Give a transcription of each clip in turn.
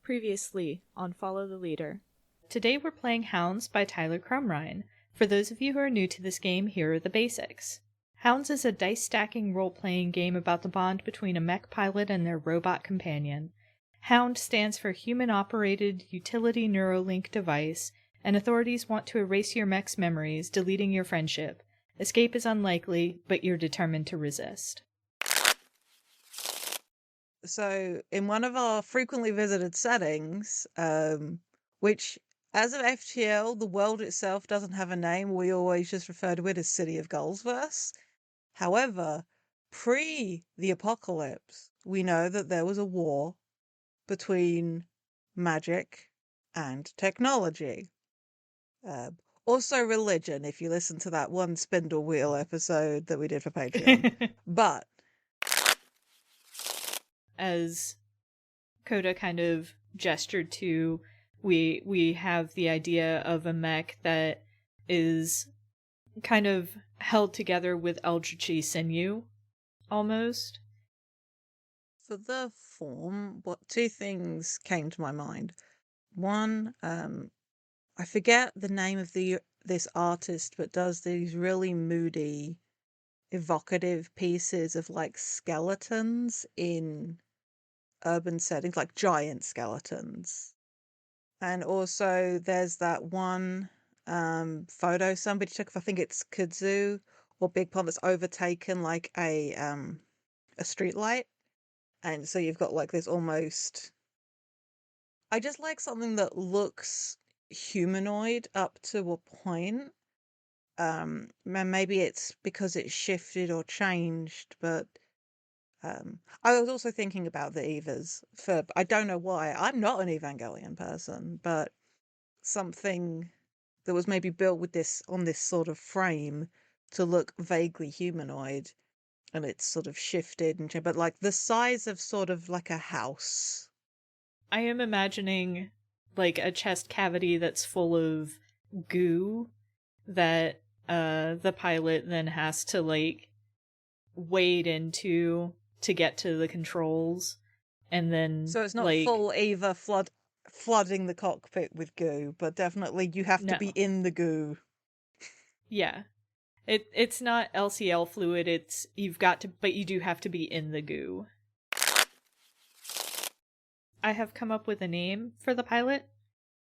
Previously on Follow the Leader. Today we're playing Hounds by Tyler Crumrine. For those of you who are new to this game, here are the basics. Hounds is a dice-stacking role-playing game about the bond between a mech pilot and their robot companion. Hound stands for Human-Operated Utility Neuralink Device, and authorities want to erase your mech's memories, deleting your friendship. Escape is unlikely, but you're determined to resist. So in one of our frequently visited settings, which as of FTL, the world itself doesn't have a name. We always just refer to it as City of Goalsverse. However, pre the apocalypse, we know that there was a war between magic and technology. Also religion, if you listen to that one Spindle Wheel episode that we did for Patreon. But as Coda kind of gestured to, we have the idea of a mech that is kind of held together with eldritchy sinew, almost. For the form, two things came to my mind. One, I forget the name of this artist, but does these really moody, evocative pieces of like skeletons in urban settings, like giant skeletons. And also there's that one photo somebody took of, I think it's Kudzu or Big Pond, that's overtaken like a street light. And so you've got like this almost, I just like something that looks humanoid up to a point. And maybe it's because it's shifted or changed, but I was also thinking about the Evas. I don't know why. I'm not an Evangelion person, but something that was maybe built with this on this sort of frame to look vaguely humanoid, and it's sort of shifted and changed, but like the size of sort of like a house. I am imagining like a chest cavity that's full of goo that the pilot then has to like wade into to get to the controls, and then So it's not like full Eva flooding the cockpit with goo, but definitely you have to be in the goo. Yeah. It's not LCL fluid, it's but you do have to be in the goo. I have come up with a name for the pilot.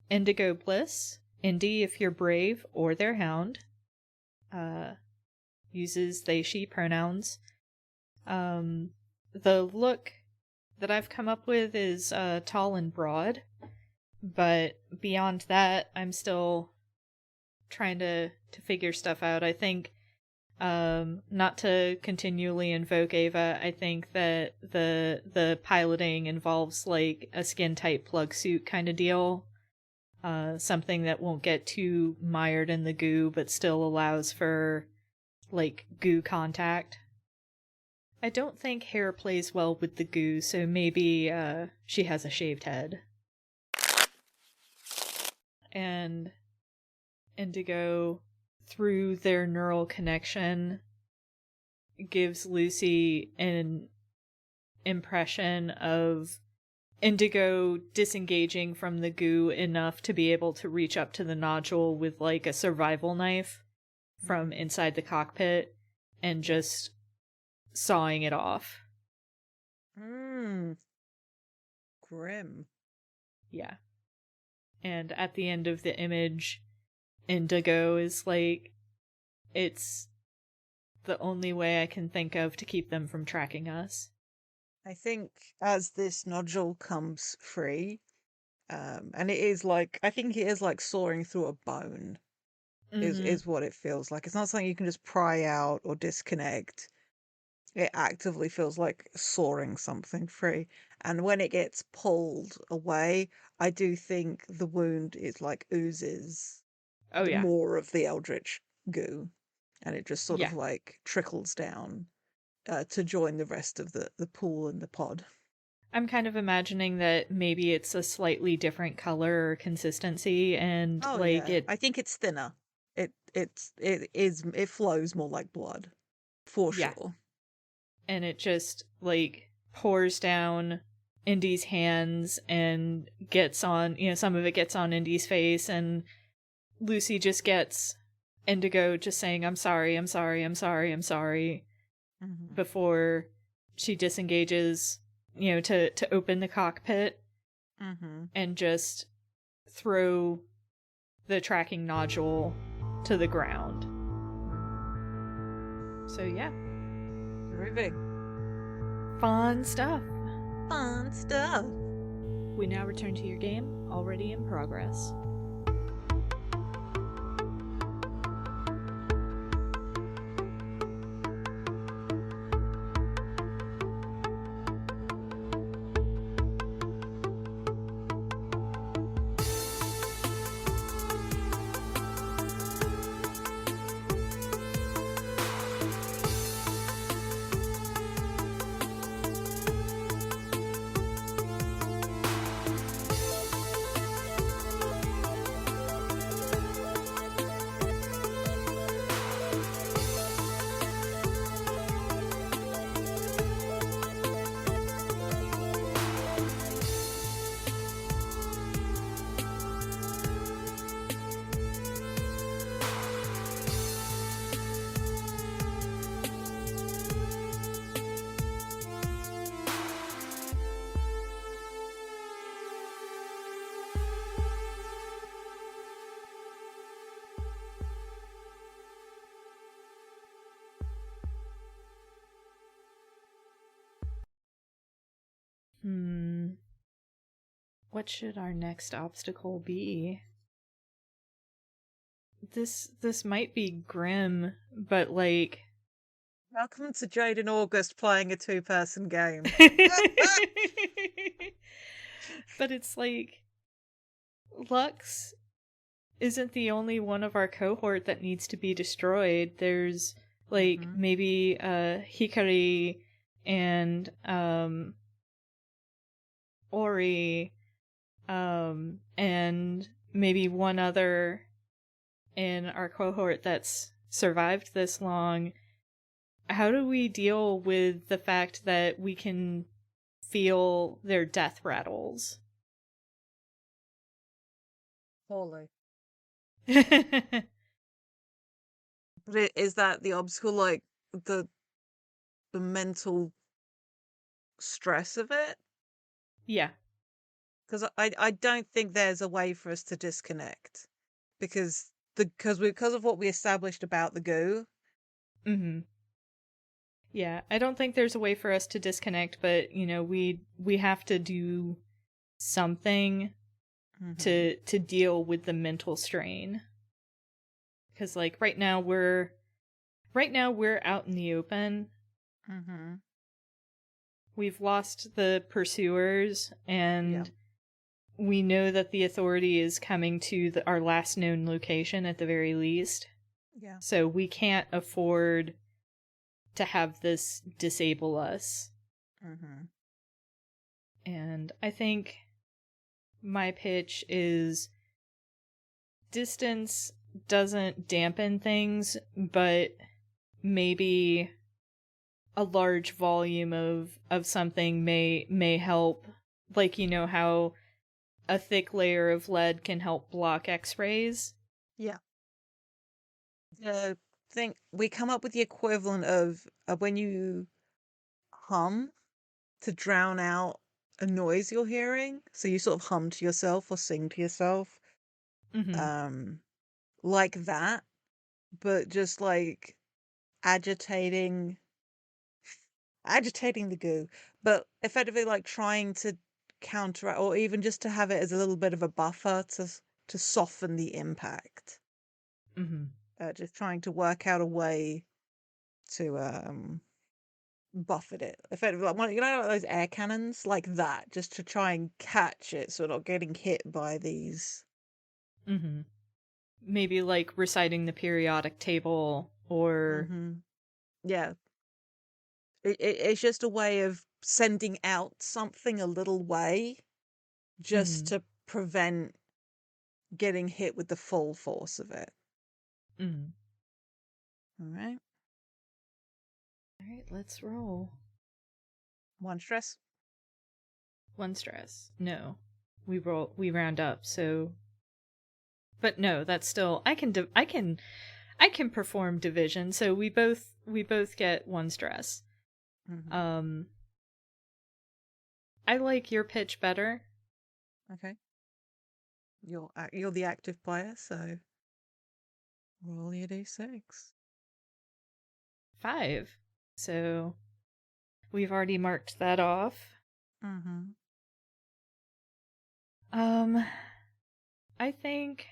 Indigo Bliss. Indy if you're brave, or their hound. Uses they, she pronouns. The look that I've come up with is tall and broad, but beyond that, I'm still trying to figure stuff out. I think, not to continually invoke Ava, I think that the piloting involves like a skin tight plug suit kind of deal. Something that won't get too mired in the goo, but still allows for like goo contact. I don't think hair plays well with the goo, so maybe she has a shaved head. And Indigo, through their neural connection, gives Lucy an impression of Indigo disengaging from the goo enough to be able to reach up to the nodule with like a survival knife from inside the cockpit and just sawing it off. Grim. Yeah. And at the end of the image, Indigo is like, it's the only way I can think of to keep them from tracking us. I think as this nodule comes free, and it is like, I think it is like sawing through a bone, is what it feels like. It's not something you can just pry out or disconnect. It actively feels like sawing something free. And when it gets pulled away, I do think the wound is like oozes more of the eldritch goo, and it just sort of like trickles down to join the rest of the pool and the pod. I'm kind of imagining that maybe it's a slightly different color or consistency, and I think it's thinner. It flows more like blood, for sure. And it just like pours down Indy's hands and gets on, some of it gets on Indy's face, and Lucy just gets Indigo just saying, I'm sorry, I'm sorry, I'm sorry, I'm sorry, Mm-hmm. before she disengages, to open the cockpit Mm-hmm. and just throw the tracking nodule to the ground. So yeah. Groovy. Fun stuff. Fun stuff. We now return to your game, already in progress. What should our next obstacle be? This might be grim, but like Welcome to Jade and August playing a 2-person game. but it's like Lux isn't the only one of our cohort that needs to be destroyed. There's like maybe Hikari and Ori and maybe one other in our cohort that's survived this long. How do we deal with the fact that we can feel their death rattles? Poorly. But is that the obstacle, like the mental stress of it? Yeah. Because I don't think there's a way for us to disconnect because of what we established about the goo. Mm-hmm. Yeah, I don't think there's a way for us to disconnect, but we have to do something to deal with the mental strain. Because like right now we're out in the open. Mm-hmm. We've lost the pursuers, and we know that the authority is coming to our last known location at the very least. Yeah. So we can't afford to have this disable us. Mm-hmm. And I think my pitch is distance doesn't dampen things, but maybe a large volume of something may help. Like, how a thick layer of lead can help block X-rays. Yeah. I think we come up with the equivalent of when you hum to drown out a noise you're hearing. So you sort of hum to yourself or sing to yourself. Mm-hmm. Like that, but just like agitating agitating the goo, but effectively like trying to counteract or even just to have it as a little bit of a buffer to soften the impact. Mm-hmm. Just trying to work out a way to buffet it effectively, like like those air cannons, like that, just to try and catch it so not getting hit by these. Mm-hmm. Maybe like reciting the periodic table or Yeah, it's just a way of sending out something a little way just mm-hmm. to prevent getting hit with the full force of it. Mm-hmm. All right. All right, let's roll. One stress. One stress. No. We round up, so but no, that's still I can perform division, so we both get one stress. Mm-hmm. Um I like your pitch better. Okay. You're the active player, so roll your d6. 5. So we've already marked that off. Mm-hmm. Um I think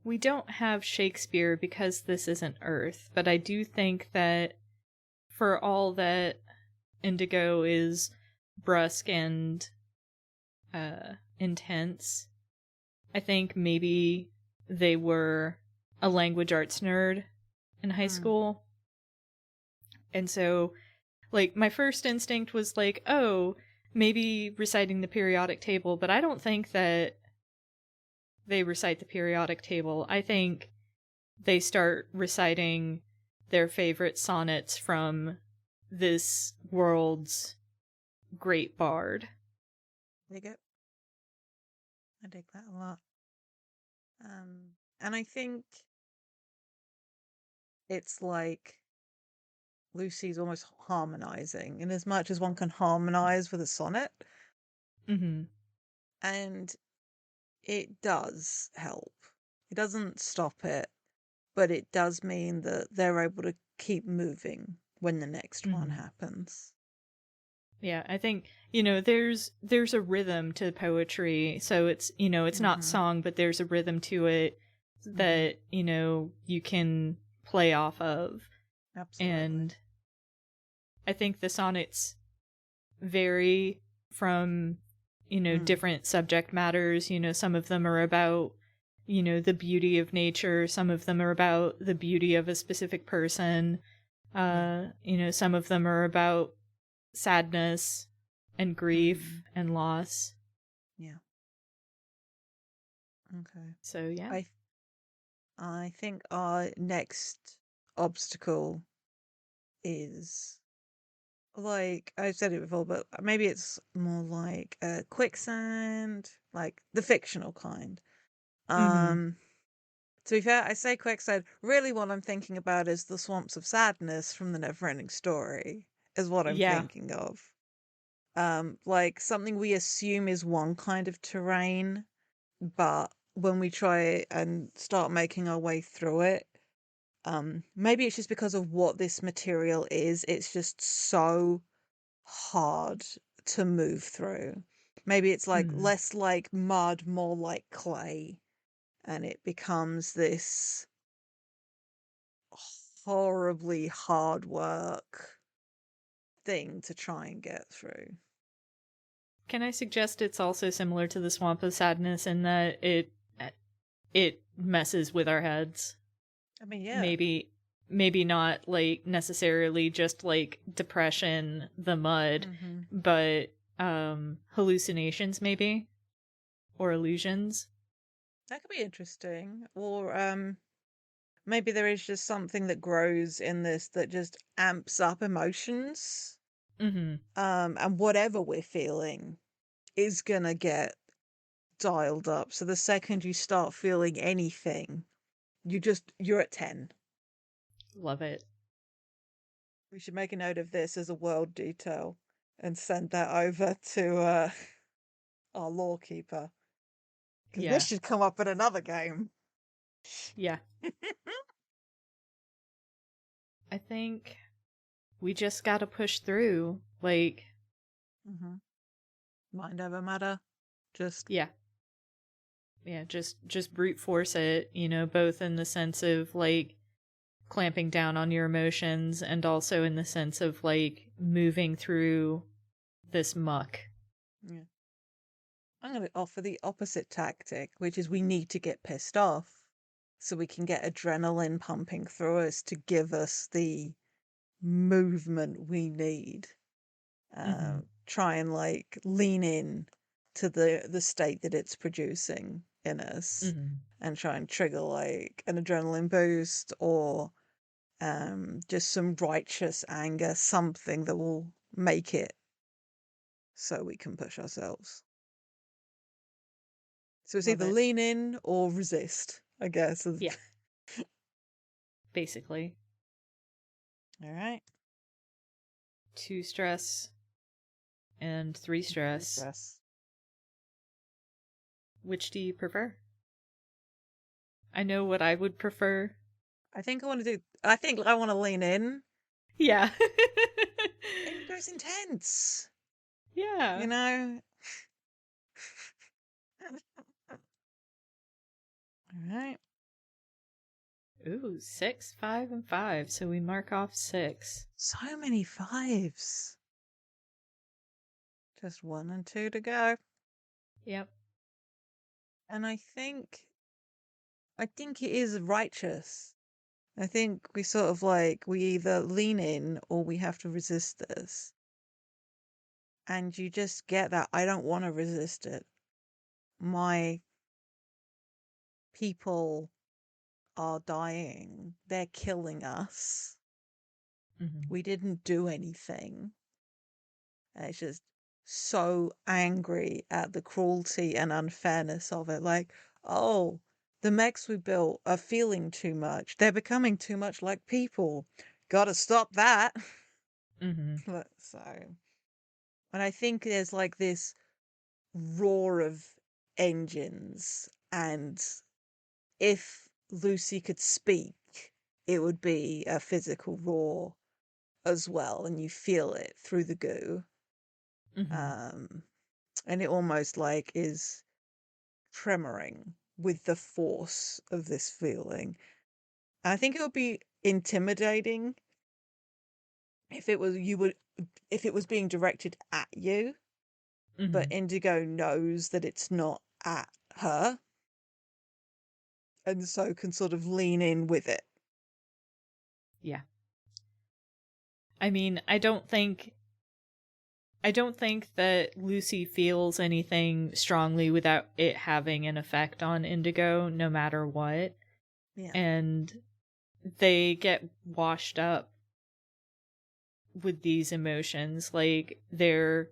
we don't have Shakespeare because this isn't Earth, but I do think that for all that Indigo is brusque and intense, I think maybe they were a language arts nerd in high Mm. school. And so, like, my first instinct was like, oh, maybe reciting the periodic table, but I don't think that they recite the periodic table. I think they start reciting their favorite sonnets from this world's great bard. Dig it. I dig that a lot. And I think it's like Lucy's almost harmonizing in as much as one can harmonize with a sonnet. Mm-hmm. And it does help. It doesn't stop it, but it does mean that they're able to keep moving when the next one Mm-hmm. happens. Yeah, I think, there's a rhythm to poetry. So it's, it's not Mm-hmm. song, but there's a rhythm to it Mm-hmm. that, you can play off of. Absolutely. And I think the sonnets vary from, Mm. different subject matters. Some of them are about, the beauty of nature. Some of them are about the beauty of a specific person. Yeah. Some of them are about sadness and grief Mm. and loss. Yeah. Okay. So yeah. I I think our next obstacle is like I've said it before, but maybe it's more like quicksand, like the fictional kind. Mm-hmm. Um, to be fair, I say quicksand. Really, what I'm thinking about is the swamps of sadness from the Neverending Story. Is what I'm Yeah. thinking of. Like something we assume is one kind of terrain, but when we try and start making our way through it, maybe it's just because of what this material is. It's just so hard to move through. Maybe it's like Mm. less like mud, more like clay, and it becomes this horribly hard work thing to try and get through. Can I suggest it's also similar to the Swamp of Sadness in that it messes with our heads? I mean, yeah. Maybe not like necessarily just like depression, the mud, Mm-hmm. but hallucinations maybe, or illusions. That could be interesting. Or maybe there is just something that grows in this that just amps up emotions. Mm-hmm. And whatever we're feeling is gonna get dialed up. So the second you start feeling anything, you're at 10. Love it. We should make a note of this as a world detail and send that over to our lawkeeper because this Yeah. should come up in another game. Yeah. I think we just gotta push through. Like, Mm-hmm. Mind over matter. Just yeah. Yeah, just brute force it, both in the sense of like clamping down on your emotions and also in the sense of like moving through this muck. yeah. I'm going to offer the opposite tactic, which is we need to get pissed off so we can get adrenaline pumping through us to give us the movement we need. Mm-hmm. Try and like lean in to the state that it's producing in us Mm-hmm. and try and trigger like an adrenaline boost or just some righteous anger, something that will make it so we can push ourselves. So it's Love either it. lean in or resist, I guess. Yeah. Basically. All right. 2 stress and 3 stress. Stress. Which do you prefer? I know what I would prefer. I think I want to lean in. Yeah. Indigo's intense. Yeah. You know? All right. Ooh, 6, 5, and 5. So we mark off 6. So many fives. Just 1 and 2 to go. Yep. And I think it is righteous. I think we sort of we either lean in or we have to resist this. And you just get that I don't want to resist it. My people are dying. They're killing us. Mm-hmm. We didn't do anything. And it's just so angry at the cruelty and unfairness of it. Like, oh, the mechs we built are feeling too much. They're becoming too much like people. Gotta stop that. Mm-hmm. So, and I think there's this roar of engines, and if Lucy could speak, it would be a physical roar as well, and you feel it through the goo. Mm-hmm. Um, and it almost is tremoring with the force of this feeling. And I think it would be intimidating if it was being directed at you, but Mm-hmm. Indigo knows that it's not at her, and so can sort of lean in with it. Yeah. I mean, I don't think that Lucy feels anything strongly without it having an effect on Indigo, no matter what. Yeah. And they get washed up with these emotions. Like, they're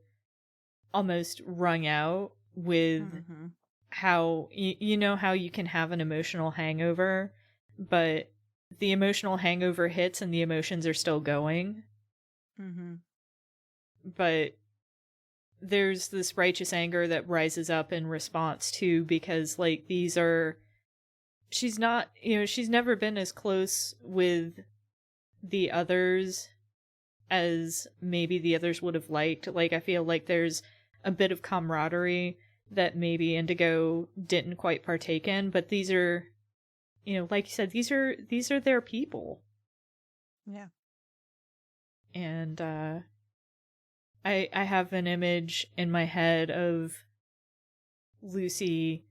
almost wrung out with Mm-hmm. how, you know, how you can have an emotional hangover, but the emotional hangover hits and the emotions are still going. Mm-hmm. But there's this righteous anger that rises up in response to, because these are, she's not, she's never been as close with the others as maybe the others would have liked. I feel like there's a bit of camaraderie that maybe Indigo didn't quite partake in, but these are, like you said, these are their people. Yeah. And I have an image in my head of Lucy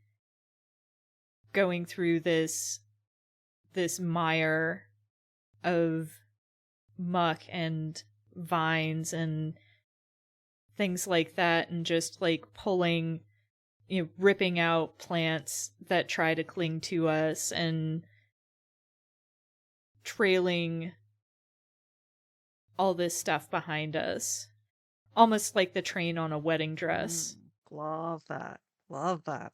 going through this mire of muck and vines and things like that, and just pulling, ripping out plants that try to cling to us and trailing all this stuff behind us, almost like the train on a wedding dress. Love that. Love that.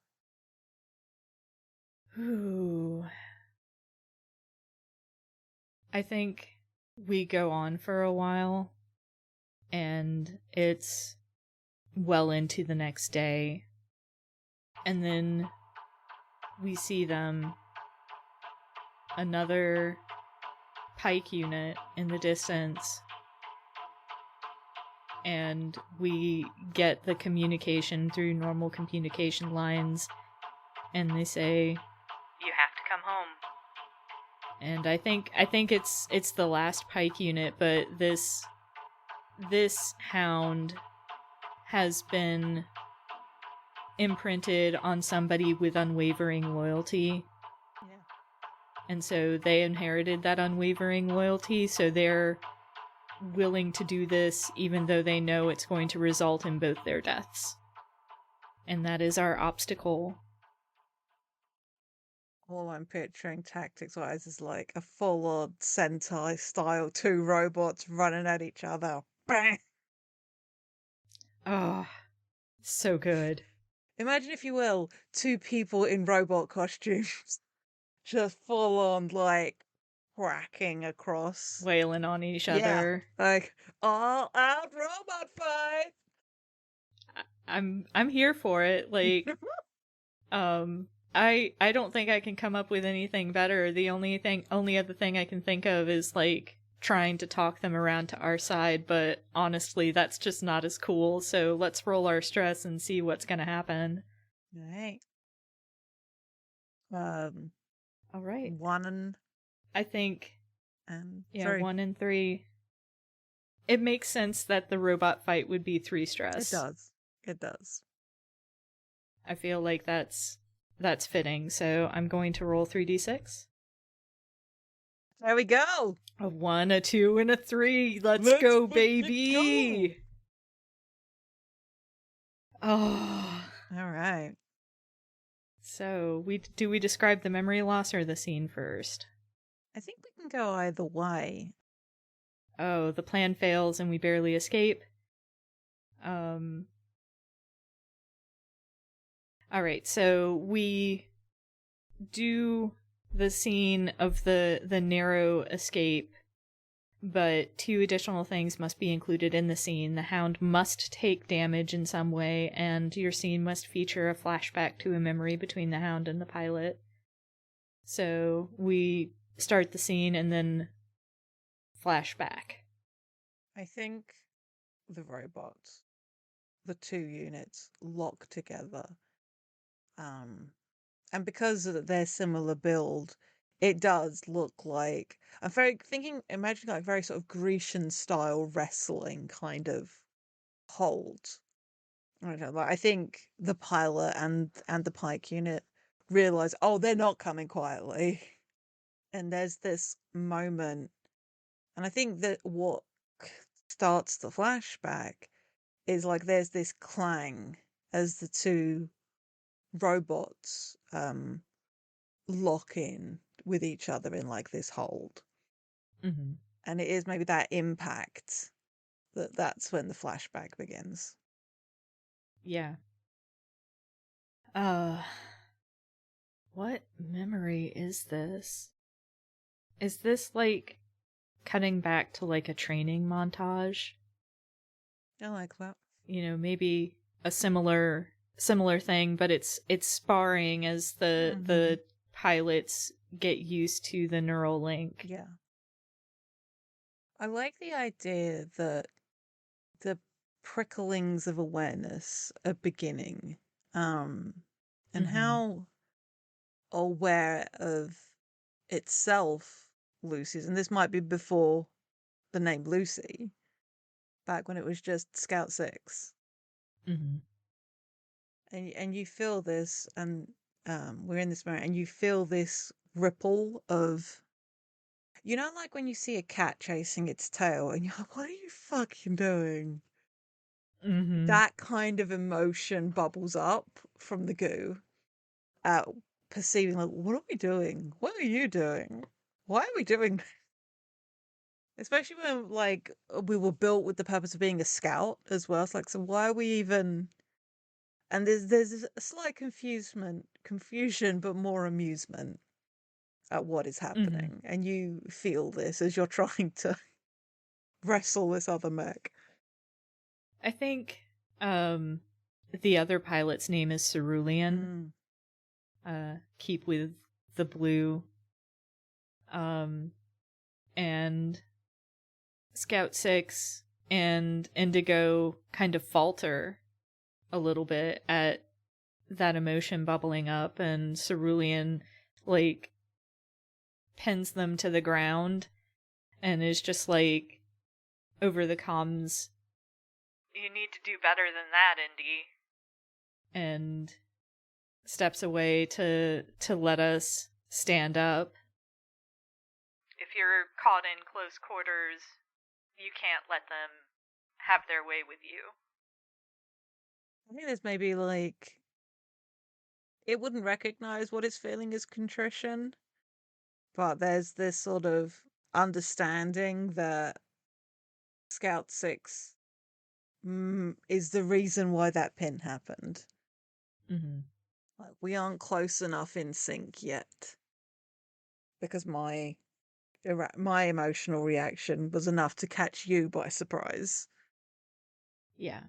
Ooh. I think we go on for a while, and it's well into the next day. And then we see them, another pike unit in the distance, and we get the communication through normal communication lines, and they say, "You have to come home." And I think it's the last pike unit, but this hound has been imprinted on somebody with unwavering loyalty. Yeah. And so they inherited that unwavering loyalty, so they're willing to do this even though they know it's going to result in both their deaths. And that is our obstacle. All I'm picturing tactics wise is a full on Sentai style, two robots running at each other. Bang! Oh, so good. Imagine, if you will, two people in robot costumes just full on like cracking across. Wailing on each Yeah, other. like all out robot fight. I'm here for it. Like, I don't think I can come up with anything better. The only other thing I can think of is like trying to talk them around to our side, but honestly, that's just not as cool. So let's roll our stress and see what's gonna happen. Right. Um, All right. one and I think, yeah, three. 1 and 3. It makes sense that the robot fight would be 3 It stress. does. It does. I feel like that's fitting. So I'm going to roll 3d6. There we go. A 1, a 2, and a 3. Let's Let's go, fucking go. baby. Oh. All right. So we describe the memory loss or the scene first? I think we can go either way. Oh, the plan fails and we barely escape. Um. All right, so we do the scene of the narrow escape, but 2 additional things must be included in the scene. The Hound must take damage in some way, and your scene must feature a flashback to a memory between the Hound and the pilot. So we start the scene and then flashback. I think the robots, the 2 units, lock together. And because of their similar build, it does look like I'm very thinking, imagining like very sort of Grecian style wrestling kind of hold. I don't know. Like, I think the pilot and the Pike unit realize, oh, they're not coming quietly, and there's this moment, and I think that what starts the flashback is like there's this clang as the two robots lock in with each other in like this hold. Mm-hmm. And it is maybe that impact that's when the flashback begins. Yeah. Uh, what memory is this? Is this like cutting back to like a training montage? I like that. You know, maybe a similar thing, but it's sparring as the pilots get used to the neural link. Yeah. I like the idea that the pricklings of awareness are beginning. And Mm-hmm. how aware of itself Lucy's, and this might be before the name Lucy, back when it was just Scout 6. Mm-hmm. And you feel this, and we're in this moment, and you feel this ripple of, like when you see a cat chasing its tail, and you're like, what are you fucking doing? Mm-hmm. That kind of emotion bubbles up from the goo, uh, perceiving like, what are we doing? What are you doing? Why are we doing this? Especially when like we were built with the purpose of being a scout as well. It's like, so why are we even? And there's a slight confusion, but more amusement at what is Mm-hmm. happening, and you feel this as you're trying to wrestle this other mech. I think the other pilot's name is Cerulean. Mm. Keep with the blue. And Scout 6 and Indigo kind of falter a little bit at that emotion bubbling up, and Cerulean like pins them to the ground and is just like over the comms, "You need to do better than that, Indy," and steps away to let us stand up. If you're caught in close quarters, you can't let them have their way with you. I think there's maybe like it wouldn't recognize what it's feeling as contrition, but there's this sort of understanding that Scout 6 is the reason why that pin happened. Mm-hmm. Like, we aren't close enough in sync yet because my emotional reaction was enough to catch you by surprise. Yeah.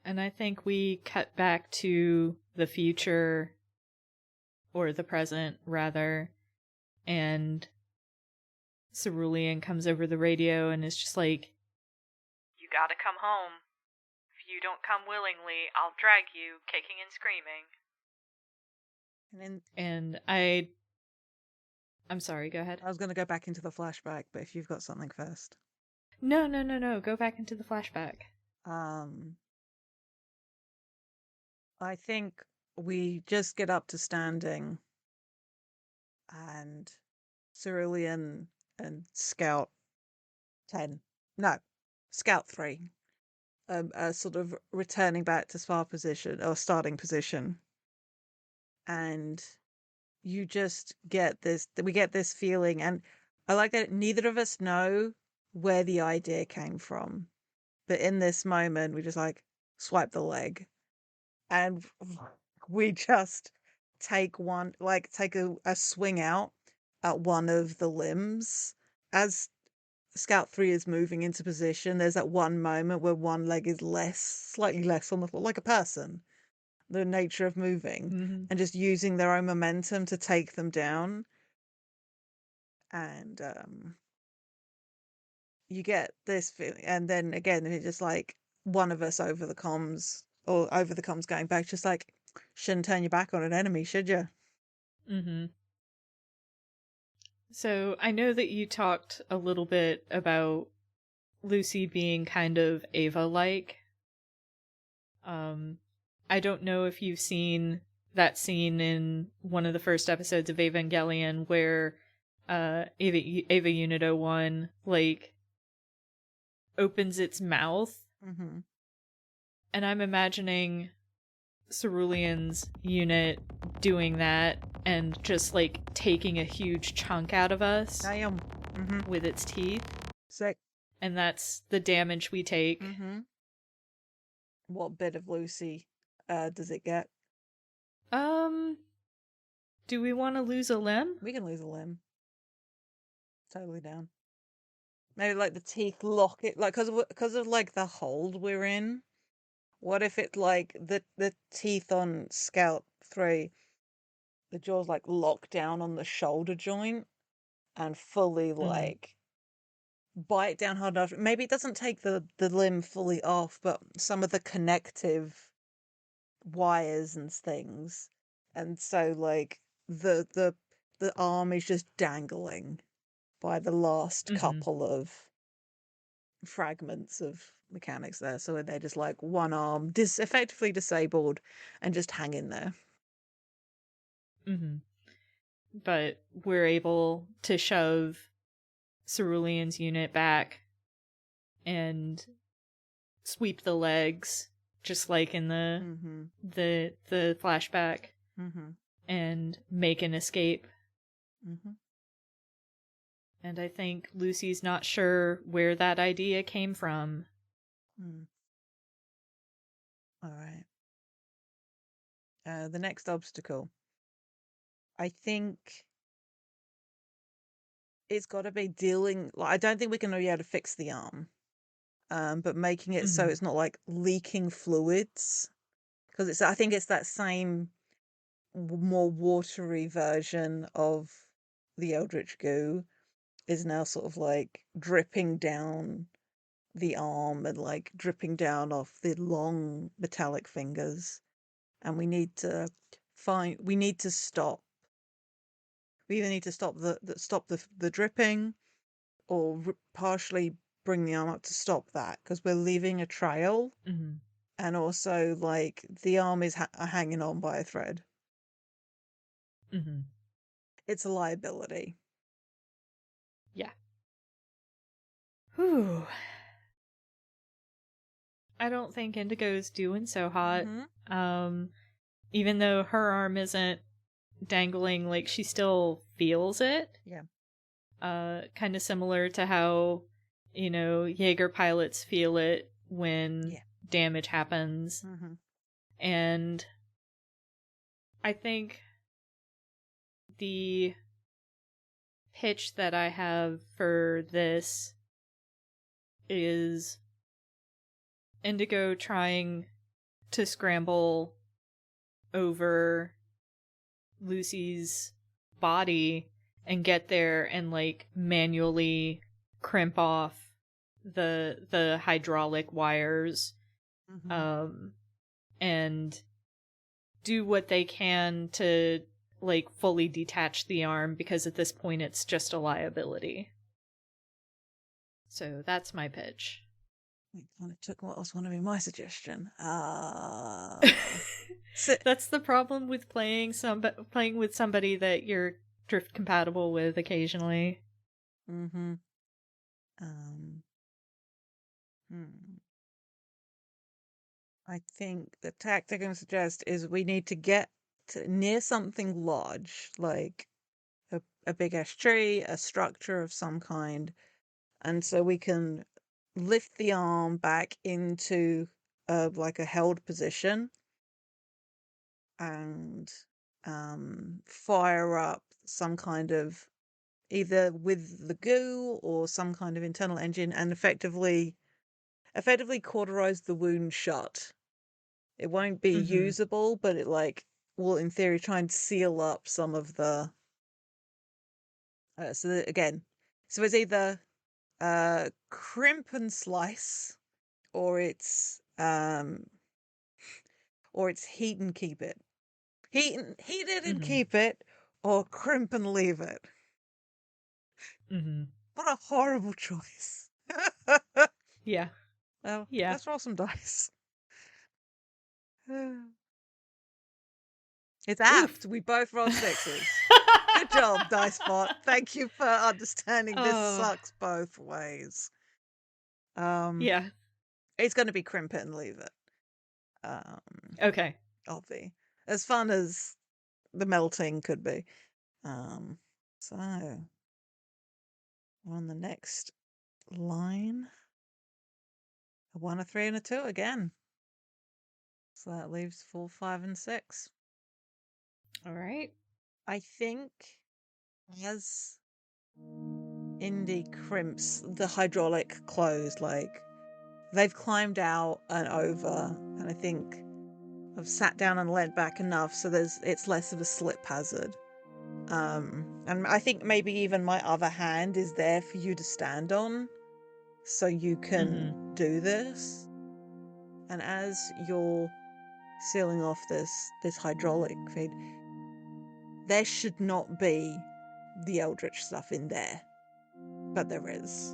And I think we cut back to the future, or the present, rather, and Cerulean comes over the radio and is just like, "You gotta come home. If you don't come willingly, I'll drag you, kicking and screaming." And then And I'm sorry, go ahead. I was going to go back into the flashback, but if you've got something first. No. Go back into the flashback. Um, I think we just get up to standing, and Cerulean and Scout 10, no, Scout 3, are sort of returning back to spar position or starting position. And you just get we get this feeling. And I like that neither of us know where the idea came from. But in this moment, we just like swipe the leg and we just take a swing out at one of the limbs. As Scout 3 is moving into position, there's that one moment where one leg is slightly less on the floor, like a person, the nature of moving, Mm-hmm. and just using their own momentum to take them down. And you get this feeling, and then again, it's just like one of us over the comms going back, just like, shouldn't turn your back on an enemy, should you? Mm-hmm. So I know that you talked a little bit about Lucy being kind of Ava-like. I don't know if you've seen that scene in one of the first episodes of Evangelion where Ava Unit 01 like opens its mouth, Mm-hmm. and I'm imagining Cerulean's unit doing that and just like taking a huge chunk out of us Damn. Mm-hmm. with its teeth, Sick. and that's the damage we take. Mm-hmm. What bit of Lucy does it get? Um, do we want to lose a limb? We can lose a limb. Totally down. Maybe like the teeth lock it, like because of like the hold we're in. What if it's like the teeth on Scout 3, the jaws like lock down on the shoulder joint and fully Mm-hmm. like bite down hard enough. Maybe it doesn't take the limb fully off, but some of the connective wires and things. And so like the arm is just dangling by the last Mm-hmm. couple of fragments of mechanics there. So they're just like one arm effectively disabled and just hanging there. Mm-hmm. But we're able to shove Cerulean's unit back and sweep the legs, just like in the Mm-hmm. the flashback, Mm-hmm. and make an escape. Mm-hmm. And I think Lucy's not sure where that idea came from. Mm. All right. The next obstacle. I think it's got to be dealing. Like, I don't think we're going to be able to fix the arm, but making it so Mm-hmm. it's not like leaking fluids, because I think it's that same more watery version of the Eldritch goo is now sort of like dripping down the arm and like dripping down off the long metallic fingers, and we need to stop. We either need to stop the dripping, or partially bring the arm up to stop that, because we're leaving a trail, Mm-hmm. and also like the arm is hanging on by a thread. Mm-hmm. It's a liability. Yeah. Whew. I don't think Indigo's doing so hot. Mm-hmm. Even though her arm isn't dangling, like she still feels it. Yeah. Kind of similar to how, Jaeger pilots feel it when Yeah. damage happens. Mm-hmm. And I think the pitch that I have for this is Indigo trying to scramble over Lucy's body and get there and like manually crimp off the hydraulic wires, Mm-hmm. and do what they can to like fully detach the arm, because at this point it's just a liability. So that's my pitch. It kind of took what was going to be my suggestion. So, That's the problem with playing with somebody that you're drift compatible with occasionally. mm-hmm. Um, hmm. I think the tactic I'm going to suggest is we need to get near something large, like a big ash tree, a structure of some kind, and so we can lift the arm back into like a held position and fire up some kind of either with the goo or some kind of internal engine and effectively cauterize the wound shut. It won't be Mm-hmm. usable, but it like will in theory try and seal up some of the again, so it's either crimp and slice or it's heat and keep it. Heat it and Mm-hmm. keep it, or crimp and leave it. Mm-hmm. What a horrible choice. Yeah. Well, Yeah. let's roll some dice. It's Oof. apt. We both rolled sixes. Good job, Dicebot. Thank you for understanding this Oh. sucks both ways. Um, Yeah. it's going to be crimp it and leave it. Um, Okay. I'll be as fun as the melting could be. Um, so we're on the next line. A 1, a 3, and a 2 again. So that leaves 4, 5, and 6. All right. I think as Indy crimps the hydraulic closed, like they've climbed out and over, and I think I've sat down and leant back enough so it's less of a slip hazard. And I think maybe even my other hand is there for you to stand on, so you can Mm-hmm. do this. And as you're sealing off this hydraulic feed, there should not be the eldritch stuff in there, but there is.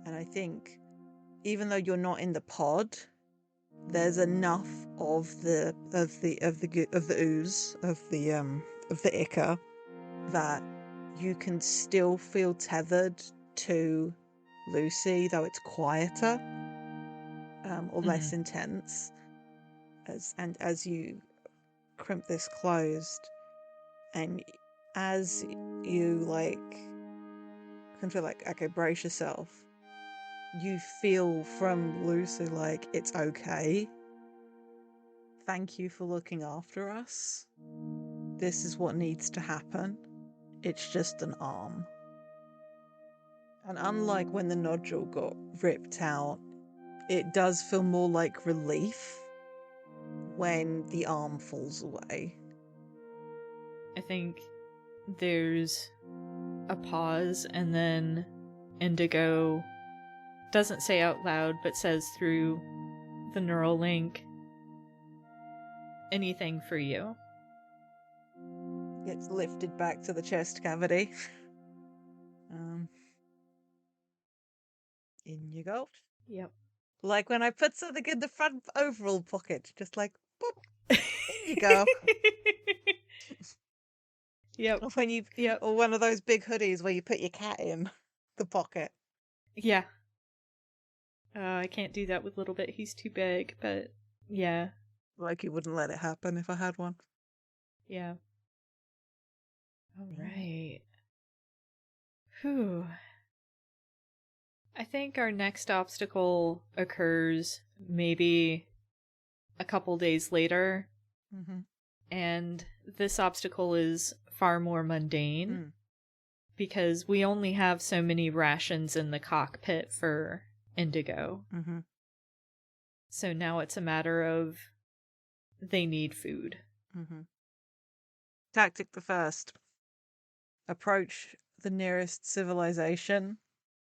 And I think even though you're not in the pod, there's enough of the ooze of the ichor that you can still feel tethered to Lucy, though it's quieter, or Mm-hmm. less intense. As you crimp this closed, and as you like can feel like, okay, brace yourself, you feel from Lucy like, it's okay. Thank you for looking after us. This is what needs to happen. It's just an arm. And unlike when the nodule got ripped out, it does feel more like relief when the arm falls away. I think there's a pause, and then Indigo doesn't say out loud, but says through the neural link, anything for you. Gets lifted back to the chest cavity. In you go. Yep. Like when I put something in the front overall pocket, just like, boop, in you go. Yep. Or when you, Yep. or one of those big hoodies where you put your cat in the pocket. Yeah. I can't do that with Little Bit. He's too big, but yeah. Like you wouldn't let it happen if I had one. Yeah. All right. Whew. I think our next obstacle occurs maybe a couple days later, Mm-hmm. and this obstacle is far more mundane Mm. because we only have so many rations in the cockpit for Indigo. Mm-hmm. So now it's a matter of they need food. Mm-hmm. Tactic the first. Approach the nearest civilization,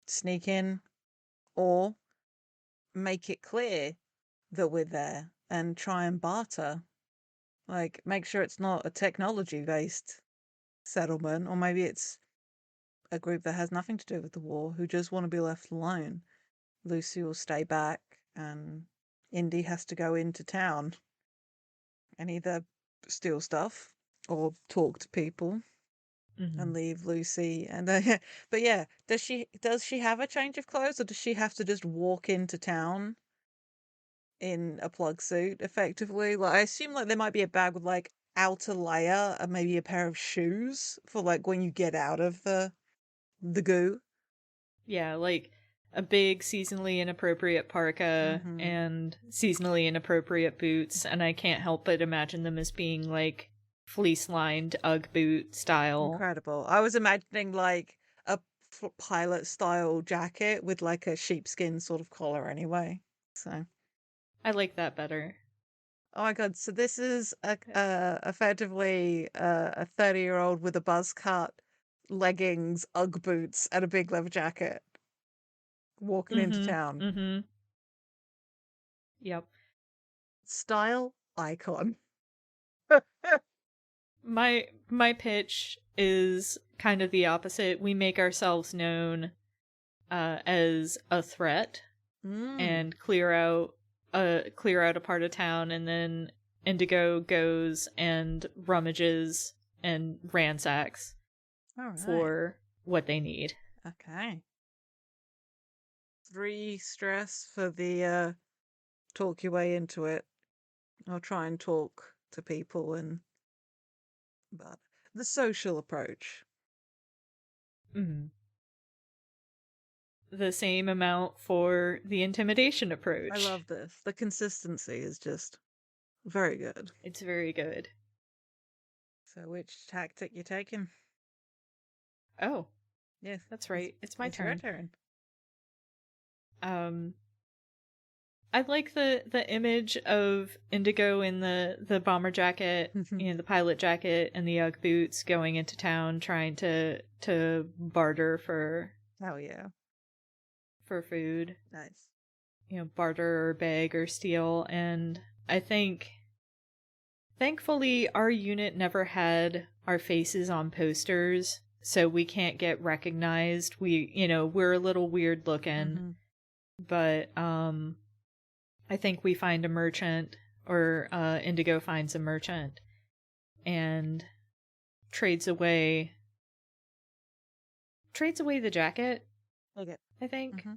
sneak in, or make it clear that we're there and try and barter. Like, make sure it's not a technology based settlement, or maybe it's a group that has nothing to do with the war who just want to be left alone. Lucy will stay back, and Indy has to go into town and either steal stuff or talk to people Mm-hmm. and leave Lucy. And but yeah, does she have a change of clothes, or does she have to just walk into town in a plug suit effectively? Like, I assume like there might be a bag with like outer layer and maybe a pair of shoes for like when you get out of the goo. Yeah, like a big seasonally inappropriate parka Mm-hmm. and seasonally inappropriate boots, and I can't help but imagine them as being like fleece lined Ugg boot style. Incredible. I was imagining like a pilot style jacket with like a sheepskin sort of collar anyway. So, I like that better. oh my god, so this is effectively a 30-year-old with a buzz cut, leggings, Ugg boots, and a big leather jacket walking into Mm-hmm. town. Mm-hmm. Yep. Style icon. My pitch is kind of the opposite. We make ourselves known as a threat Mm. and clear out a part of town, and then Indigo goes and rummages and ransacks All right. for what they need. Okay. 3 stress for the talk your way into it. I'll try and talk to people and but the social approach. Mhm. The same amount for the intimidation I approach. love this. The consistency is just very good. It's very good. So which tactic you taking? Oh, Yes, that's it's right. It's my it's your turn. turn. Um I like the image of Indigo in the bomber jacket, the pilot jacket and the Ugg boots going into town trying to barter Oh yeah. for food. Nice. Barter or beg or steal. And I think thankfully our unit never had our faces on posters, so we can't get recognized. We're a little weird looking, Mm-hmm. but I think we find a merchant, or Indigo finds a merchant and trades away the jacket, Okay. I think, Mm-hmm.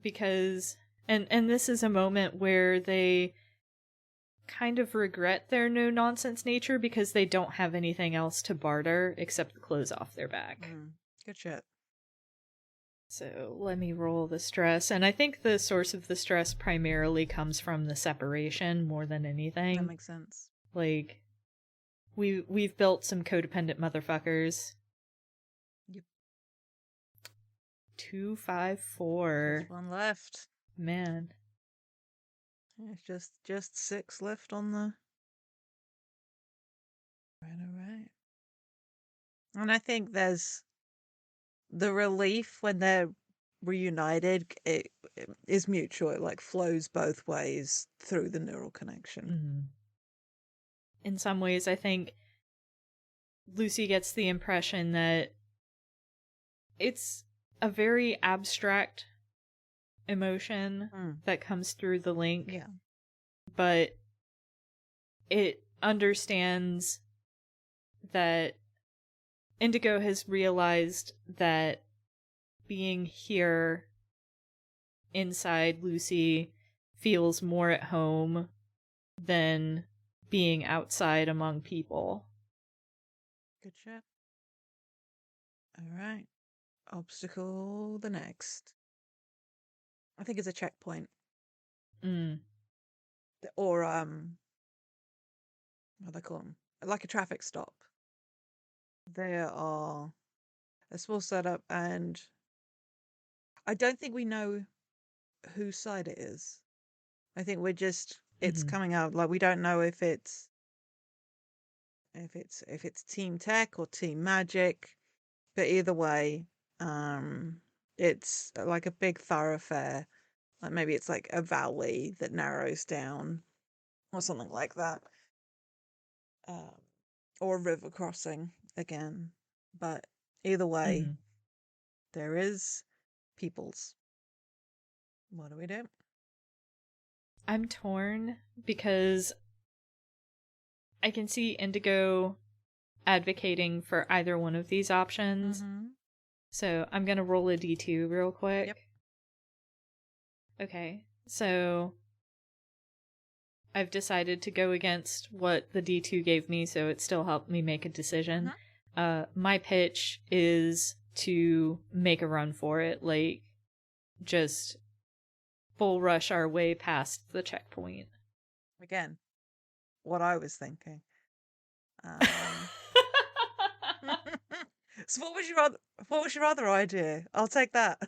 because and this is a moment where they kind of regret their no nonsense nature because they don't have anything else to barter except the clothes off their back. Mm. Good shit. So let me roll the stress, and I think the source of the stress primarily comes from the separation more than That anything. makes sense. Like we've built some codependent motherfuckers. Yep. 254. Just one left. Man. Yeah, just 6 left on the right. All right. And I think there's the relief when they're reunited. It is mutual. It like flows both ways through the neural connection. Mhm. In some ways, I think Lucy gets the impression that it's a very abstract emotion Mm. that comes through the link, Yeah. but it understands that Indigo has realized that being here inside Lucy feels more at home than being outside among people. Good shit. All right. Obstacle the next. I think it's a checkpoint. Mm. Or what do they call them? Like a traffic stop. There are a small setup, and I don't think we know whose side it is. I think it's Mm-hmm. coming out like we don't know if it's Team Tech or Team Magic, but either way, it's like a big thoroughfare. Like maybe it's like a valley that narrows down or something like that. Um, or a river crossing again. But either way, Mm-hmm. there is peoples. What do we do? I'm torn because I can see Indigo advocating for either one of these options. Mm-hmm. So I'm going to roll a d2 real Yep. quick. Okay. So I've decided to go against what the D2 gave me, so it still helped me make a decision. Mm-hmm. My pitch is to make a run for it, like just bull rush our way past the checkpoint. Again, what I was thinking. Um, so what was your other idea? I'll take that.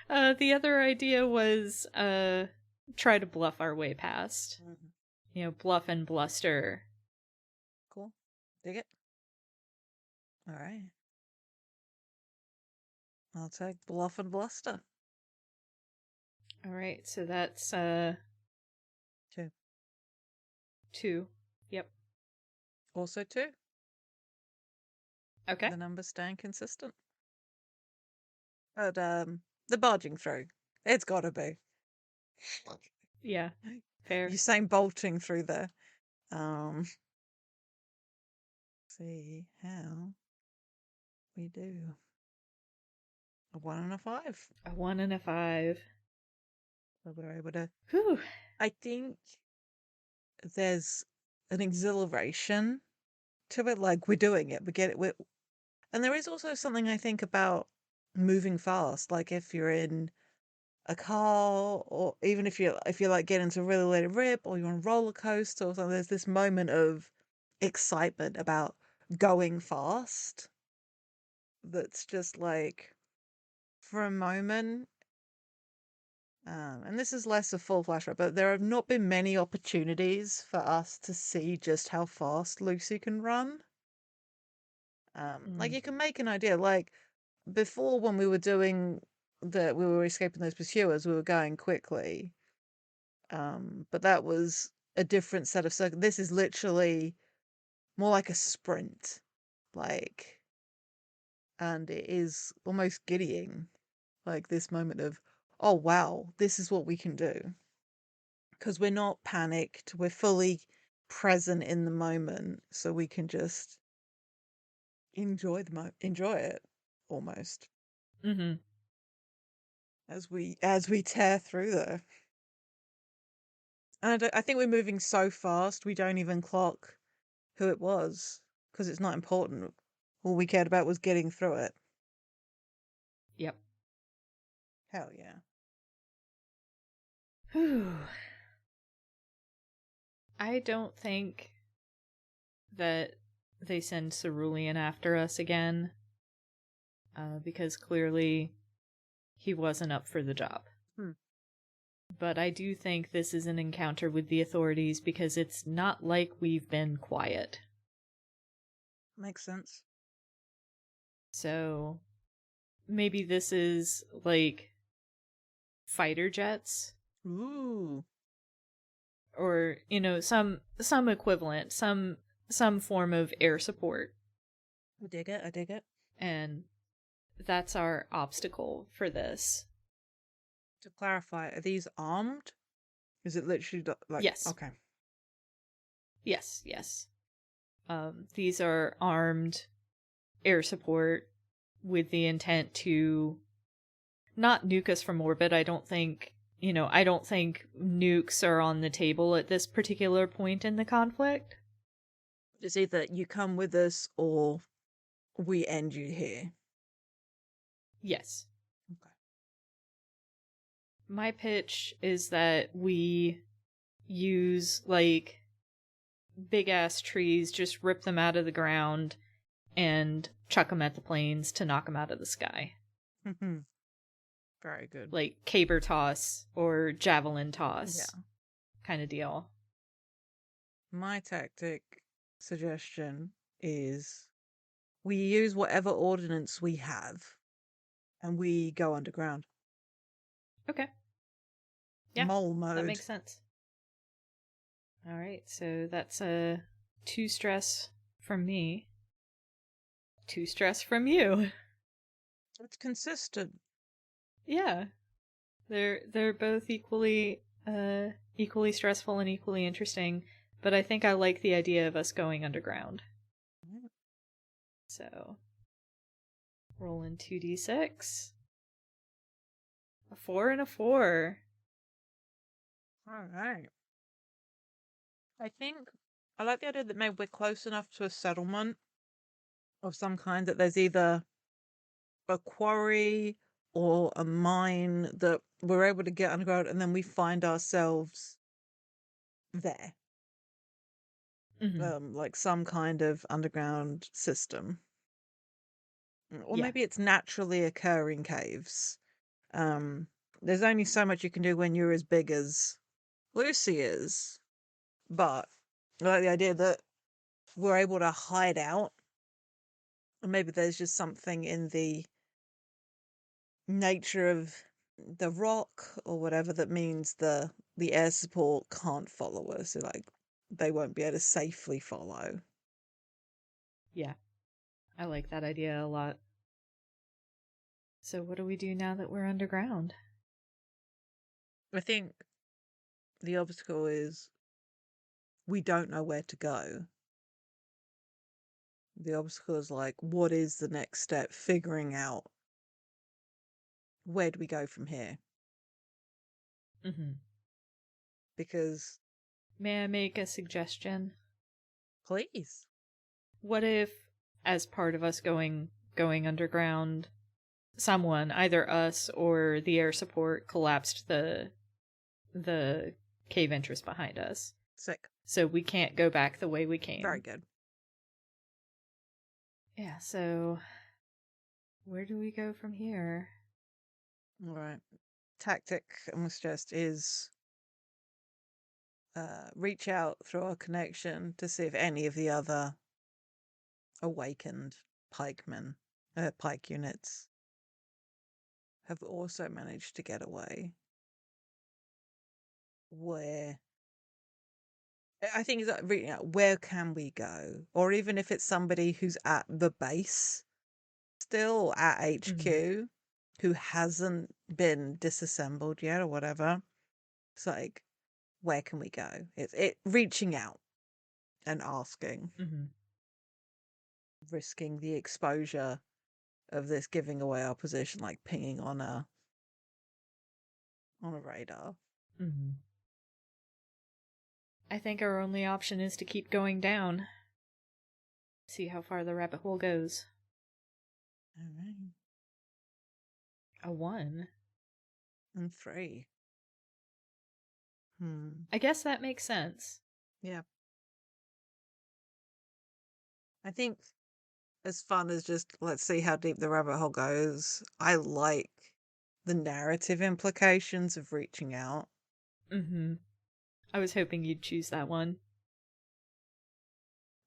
The other idea was try to bluff our way past. Mm-hmm. You know, bluff and bluster. Cool. Dig it. All right. I'll take bluff and bluster. All right, so that's 2. 2. Yep. Also 2. Okay. The numbers staying consistent. But the barging through. It's gotta be. Yeah. Fair. Usain bolting through there. Um see how we do. A 1 and a 5. A 1 and a 5. So we're able to. Whew. I think there's an exhilaration to it, like we're doing it, we get it. And there is also something I think about moving fast. Like if you're in a car, or even if you like get into really let it rip, or you're on a roller coaster or something, there's this moment of excitement about going fast that's just like for a moment. And this is less a full flashback, but there have not been many opportunities for us to see just how fast Lucy can run. Like Mm. you can make an idea. Like before, when we were escaping those pursuers, we were going quickly. But that was a different set of circumstances. This is literally more like a sprint, like, and it is almost giddying, like this moment of, oh wow, this is what we can do, because we're not panicked, we're fully present in the moment, so we can just enjoy it almost Mm-hmm. as we tear through there. And I think we're moving so fast we don't even clock who it was because it's not important. All we cared about was getting through it. Yep. Hell yeah. Whew. I don't think that they send Cerulean after us again, because clearly he wasn't up for the job. Hmm. But I do think this is an encounter with the authorities because it's not like we've been quiet. Makes sense. So maybe this is like fighter jets, Ooh. or you know, some equivalent, some form of air support, I dig it. I dig it. and that's our obstacle for this. To clarify, are these armed? Is it literally like Yes. okay? Yes. These are armed air support with the intent to not nuke us from orbit. I don't think, I don't think nukes are on the table at this particular point in the conflict. It's either you come with us or we end you here. Yes. Okay. My pitch is that we use, like, big ass trees, just rip them out of the ground and chuck them at the planes to knock them out of the sky. Very good. Like caber toss or javelin Yeah. toss kind of deal. My tactic suggestion is we use whatever ordnance we have and we go underground. Okay. Yeah, Mole mode. that makes sense. All right, so that's a 2 stress from me. 2 stress from you. It's consistent. Yeah. They're both equally stressful and equally interesting, but I think I like the idea of us going underground. Yeah. So, rolling 2d6. A 4 and a 4. All right. I think I like the idea that maybe we're close enough to a settlement of some kind that there's either a quarry or a mine that we're able to get underground and then we find ourselves there. Mm-hmm. Like some kind of underground system. Or Yeah. maybe it's naturally occurring caves. Um, there's only so much you can do when you're as big as Lucy is. But I like the idea that we're able to hide out. And maybe there's just something in the nature of the rock or whatever that means the air support can't follow us. So, like, they won't be able to safely follow. Yeah. I like that idea a lot. So what do we do now that we're underground? I think the obstacle is we don't know where to go. The obstacle is like, what is the next step? Figuring out where do we go from here? Mm-hmm. Because, May I make a suggestion? please. What if, as part of us going underground, someone, either us or the air support, collapsed the cave entrance behind us, Sick. so we can't go back the way we came? Very good. Yeah. So where do we go from here? All right. Tactic, I must suggest, is reach out through our connection to see if any of the other awakened pikemen, pike units, have also managed to get away. Where I think is that reaching out, where can we go? Or even if it's somebody who's at the base, still at HQ, who hasn't been disassembled yet or whatever. It's like, where can we go? It's reaching out and asking, Mm-hmm. risking the exposure of this giving away our position, like pinging on a radar. Mm-hmm. I think our only option is to keep going down. See how far the rabbit hole goes. All right. A 1. And 3. I guess that makes sense. Yeah. I think as fun as just let's see how deep the rabbit hole goes, I like the narrative implications of reaching out. Mm-hmm. I was hoping you'd choose that one.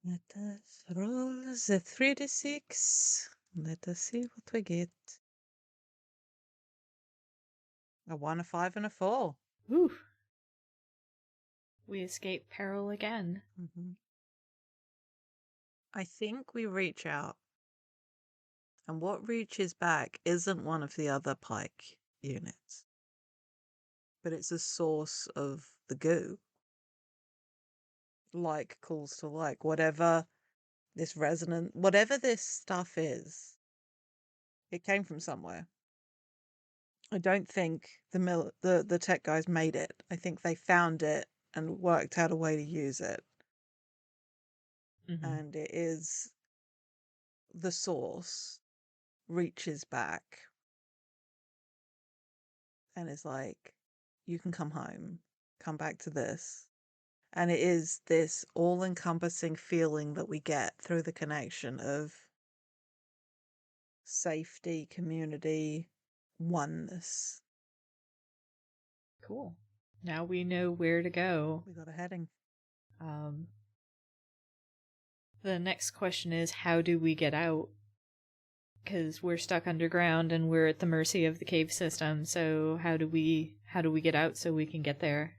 Let us roll the 3d6. Let us see what we get. A 1, a 5, and a 4. Whew. We escape peril again. Mm-hmm. I think we reach out, and what reaches back isn't one of the other pike units, but it's a source of the goo. Like calls to like, whatever this resonant, whatever this stuff is, it came from somewhere. I don't think the tech guys made it. I think they found it and worked out a way to use it. Mm-hmm. And it is the source reaches back and it's like, you can come home, come back to this. And it is this all encompassing feeling that we get through the connection of safety, community, oneness. Cool. Now we know where to go. We got a heading. Um, the next question is, how do we get out? Because we're stuck underground and we're at the mercy of the cave system. So how do we get out so we can get there?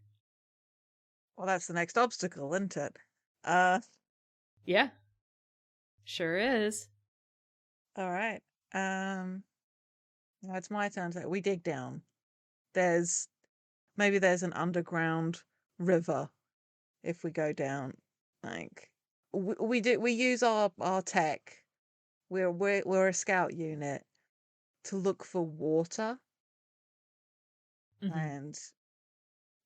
Well, that's the next obstacle, isn't it? Yeah, sure is. All right. Now it's my turn. So we dig down. There's there's an underground river if we go down. Like we use our tech. We're a scout unit to look for water, Mm-hmm. and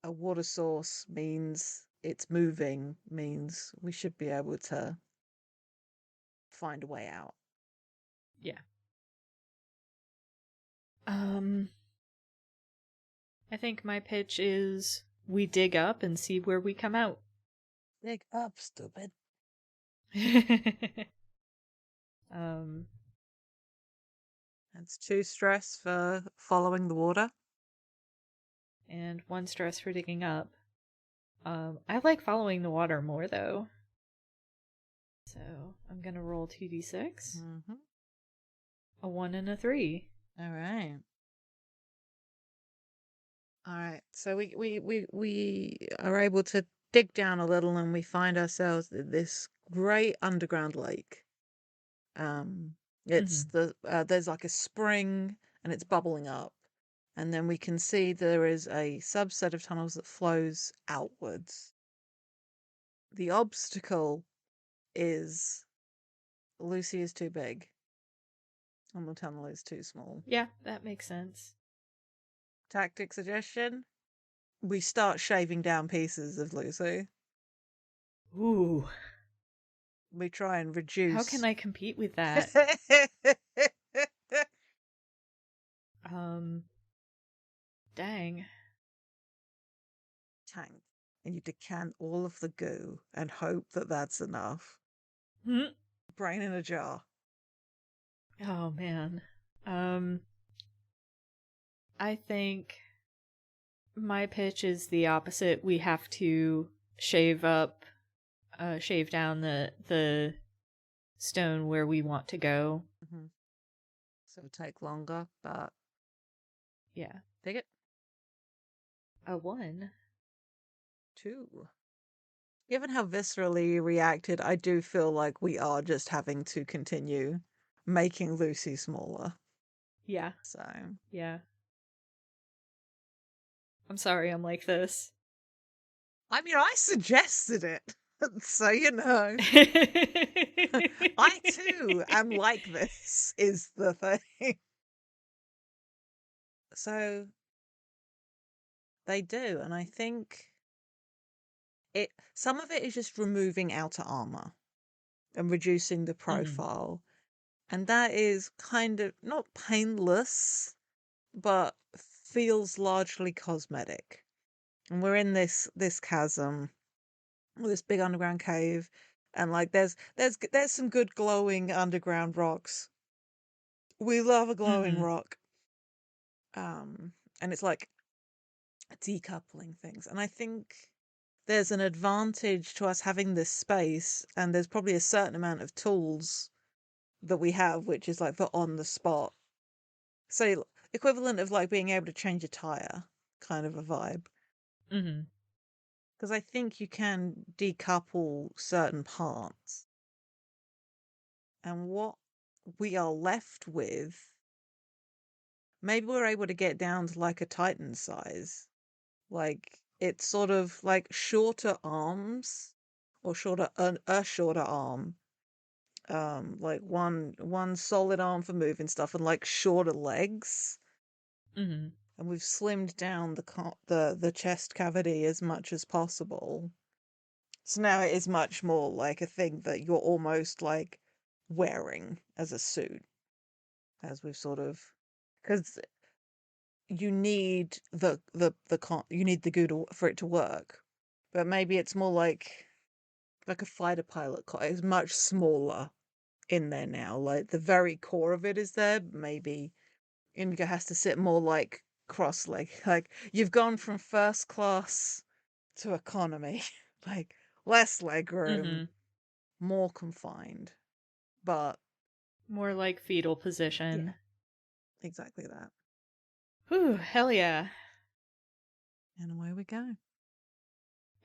a water source means it's moving, means we should be able to find a way out. Yeah. I think my pitch is we dig up and see where we come out. Dig up, stupid. um, That's 2 stress for following the water. and 1 stress for digging up. I like following the water more though. So I'm gonna roll 2d6. Mm-hmm. A 1 and a 3. All right. All right. So we are able to dig down a little, and we find ourselves at this great underground lake. It's there's like a spring, and it's bubbling up, and then we can see there is a subset of tunnels that flows outwards. The obstacle is Lucy is too big, and the tunnel is too small. Yeah, that makes sense. Tactic suggestion: we start shaving down pieces of Lucy. Ooh. We try and reduce. How can I compete with that? Dang. Tank, and you decant all of the goo and hope that that's enough. Hmm. Brain in a jar. Oh man. I think my pitch is the opposite. We have to shave down the stone where we want to go. Mm-hmm. So take longer, but Yeah. dig it. A 1. 2. Given how viscerally you reacted, I do feel like we are just having to continue making Lucy smaller. Yeah. So Yeah. I'm sorry I'm like this. I mean, I suggested it, so you know. I too am like this, is the thing. So they do, and I think some of it is just removing outer armor and reducing the profile. And that is kind of not painless, but feels largely cosmetic. And we're in this chasm, this big underground cave, and like there's some good glowing underground rocks. We love a glowing rock. And it's like decoupling things. And I think there's an advantage to us having this space, and there's probably a certain amount of tools that we have, which is like for on the spot. So equivalent of like being able to change a tire, kind of a vibe. Mm-hmm. Because I think you can decouple certain parts. And what we are left with, maybe we're able to get down to like a Titan size. Like it's sort of like shorter arms, or a shorter arm. Like one solid arm for moving stuff, and like shorter legs. Mm-hmm. And we've slimmed down the chest cavity as much as possible. So now it is much more like a thing that you're almost like wearing as a suit, as we've sort of, because you need you need the goo for it to work, but maybe it's more like a fighter pilot car. It's much smaller in there now. Like the very core of it is there. Maybe Indigo has to sit more like cross leg. Like you've gone from first class to economy. Like less leg room, Mm-hmm. more confined. But More like fetal yeah, position. exactly that. Whew, hell yeah. And away we go.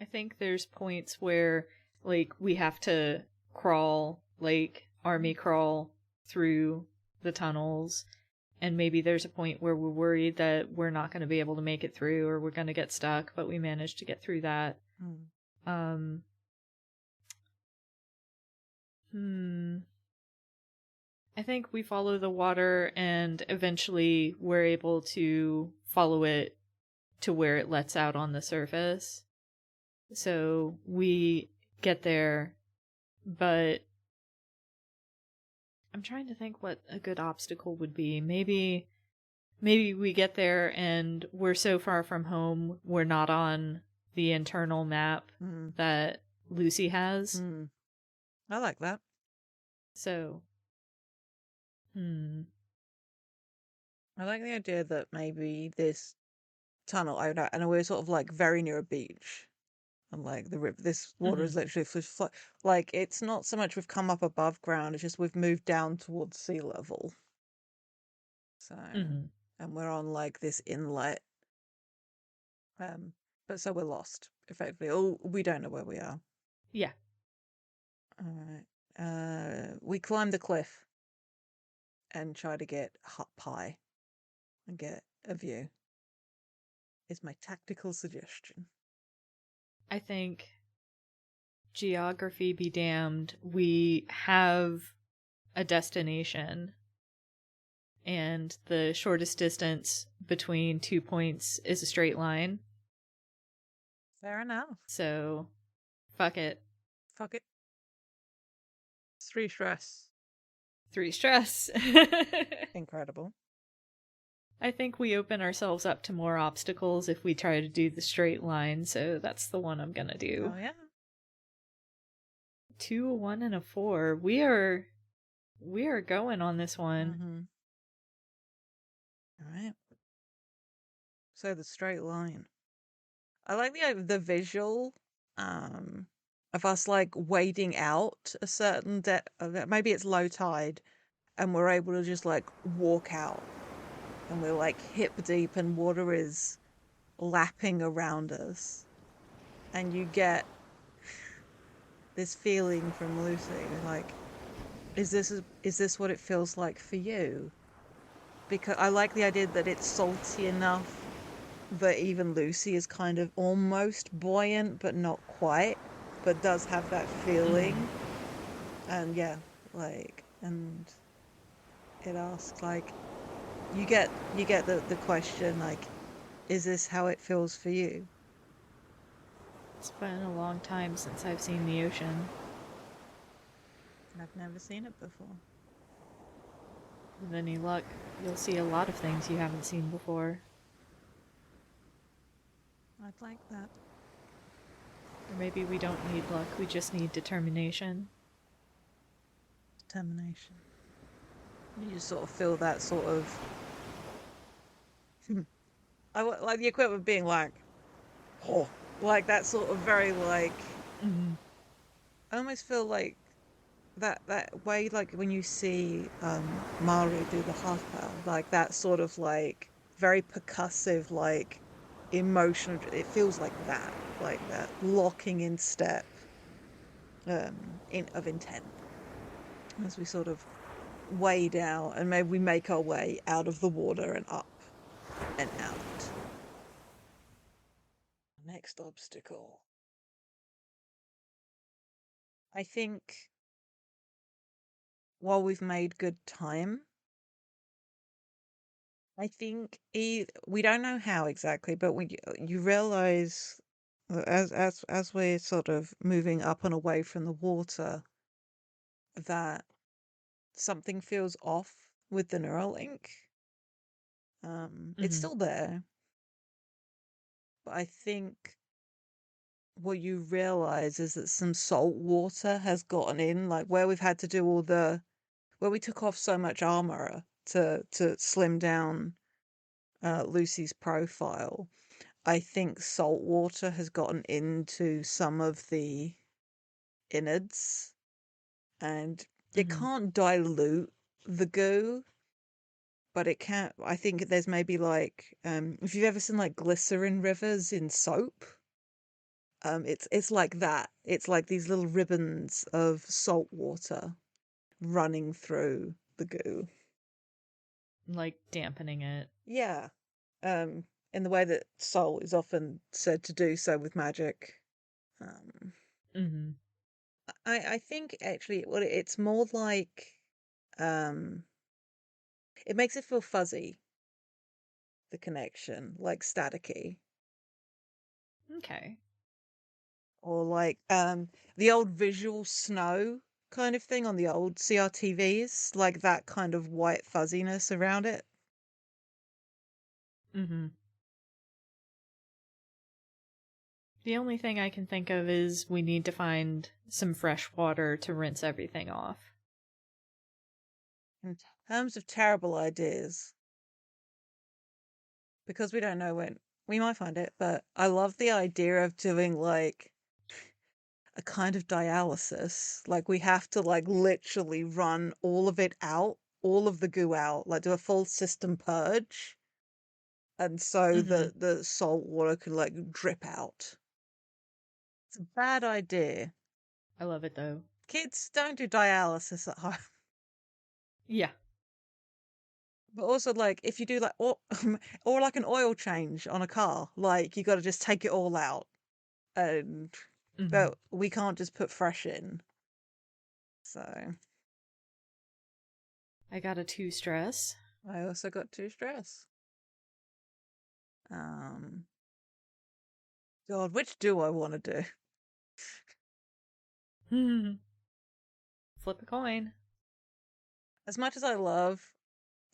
I think there's points where, like, we have to crawl, like, army crawl through the tunnels. And maybe there's a point where we're worried that we're not going to be able to make it through or we're going to get stuck, but we managed to get through that. Mm. Um, I think we follow the water and eventually we're able to follow it to where it lets out on the surface. So we get there, but I'm trying to think what a good obstacle would be. Maybe we get there and we're so far from home, we're not on the internal map Mm. that Lucy has. Mm. I like that. So, hmm. I like the idea that maybe this tunnel, I know we're sort of like very near a beach, and like the river, this water Mm-hmm. is literally like it's not so much we've come up above ground, it's just we've moved down towards sea level. So, Mm-hmm. and we're on like this inlet, um, but so we're lost effectively. Oh, we don't know where we are. Yeah. All right. We climb the cliff and try to get up high and get a view. Is my tactical suggestion. I think geography be damned. We have a destination, and the shortest distance between 2 points is a straight line. Fair enough. So, fuck it. Fuck it. 3 stress. 3 stress. Incredible. I think we open ourselves up to more obstacles if we try to do the straight line, so that's the one I'm gonna do. Oh yeah. 2, a 1, and a 4. We are going on this one. Mm-hmm. All right. So the straight line. I like the visual, um, of us like wading out a certain depth. Maybe it's low tide, and we're able to just like walk out, and we're like hip deep, and water is lapping around us, and you get this feeling from Lucy, like, is this what it feels like for you? Because I like the idea that it's salty enough that even Lucy is kind of almost buoyant, but not quite, but does have that Mm-hmm. feeling. And yeah, like, and it asks like, you get the question like, is this how it feels for you? It's been a long time since I've seen the ocean. I've never seen it before. With any luck, you'll see a lot of things you haven't seen before. I'd like that. Or maybe we don't need luck, we just need determination. Determination. You just sort of feel that sort of. Like the equipment being like, oh, like that sort of very like. Mm-hmm. I almost feel like that way, like when you see Mario do the half pound, like that sort of like very percussive, like emotional. It feels like that locking in step, in of intent as we sort of wade out, and maybe we make our way out of the water and up and out. Next obstacle. I think while we've made good time, I think we don't know how exactly, but you realize that as we're sort of moving up and away from the water, that something feels off with the neural link. It's Mm-hmm. still there, but I think what you realize is that some salt water has gotten in, like where we've had to do where we took off so much armor to slim down Lucy's profile. I think salt water has gotten into some of the innards, and it Mm-hmm. can't dilute the goo, but it can. I think there's maybe like if you've ever seen like glycerin rivers in soap, it's like that. It's like these little ribbons of salt water running through the goo. Like dampening it. Yeah. Um, in the way that salt is often said to do so with magic. Um, Mm-hmm. I think actually, well, it's more like, um, it makes it feel fuzzy, the connection, like staticky, Okay. or like the old visual snow kind of thing on the old CRTVs, like that kind of white fuzziness around it. Mm-hmm. The only thing I can think of is we need to find some fresh water to rinse everything off. In terms of terrible ideas, because we don't know when we might find it, but I love the idea of doing like a kind of dialysis. Like we have to like literally run all of it out, all of the goo out, like do a full system purge. And so Mm-hmm. the salt water can like drip out. It's a bad idea. I love it though. Kids don't do dialysis at home. Yeah. But also like if you do like or like an oil change on a car, like you gotta just take it all out. And Mm-hmm. but we can't just put fresh in. So I got a 2 stress. I also got too stressed. Um God, which do I want to do? Flip a coin. As much as I love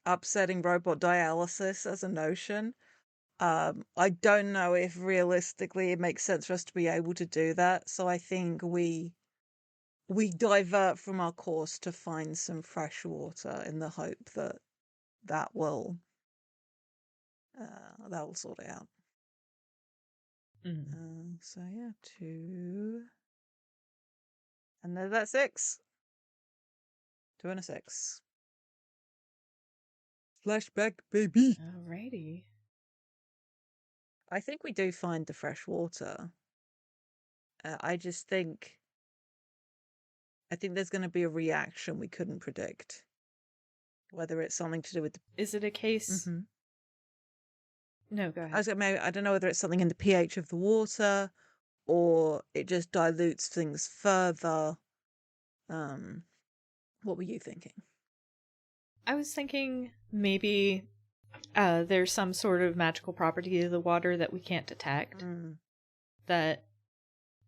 upsetting robot dialysis as a notion, I don't know if realistically it makes sense for us to be able to do that. So I think we divert from our course to find some fresh water in the hope that that will that will sort it out. Mm. So yeah, two, and then that's six. Two and a six. Flashback, baby. Alrighty. I think we do find the fresh water. I just think I think there's going to be a reaction we couldn't predict. Whether it's something to do with the. Is it a case? Mm-hmm. No, go I ahead. was like, maybe I don't know whether it's something in the pH of the water or it just dilutes things further. Um, what were you thinking? I was thinking maybe there's some sort of magical property of the water that we can't detect Mm, that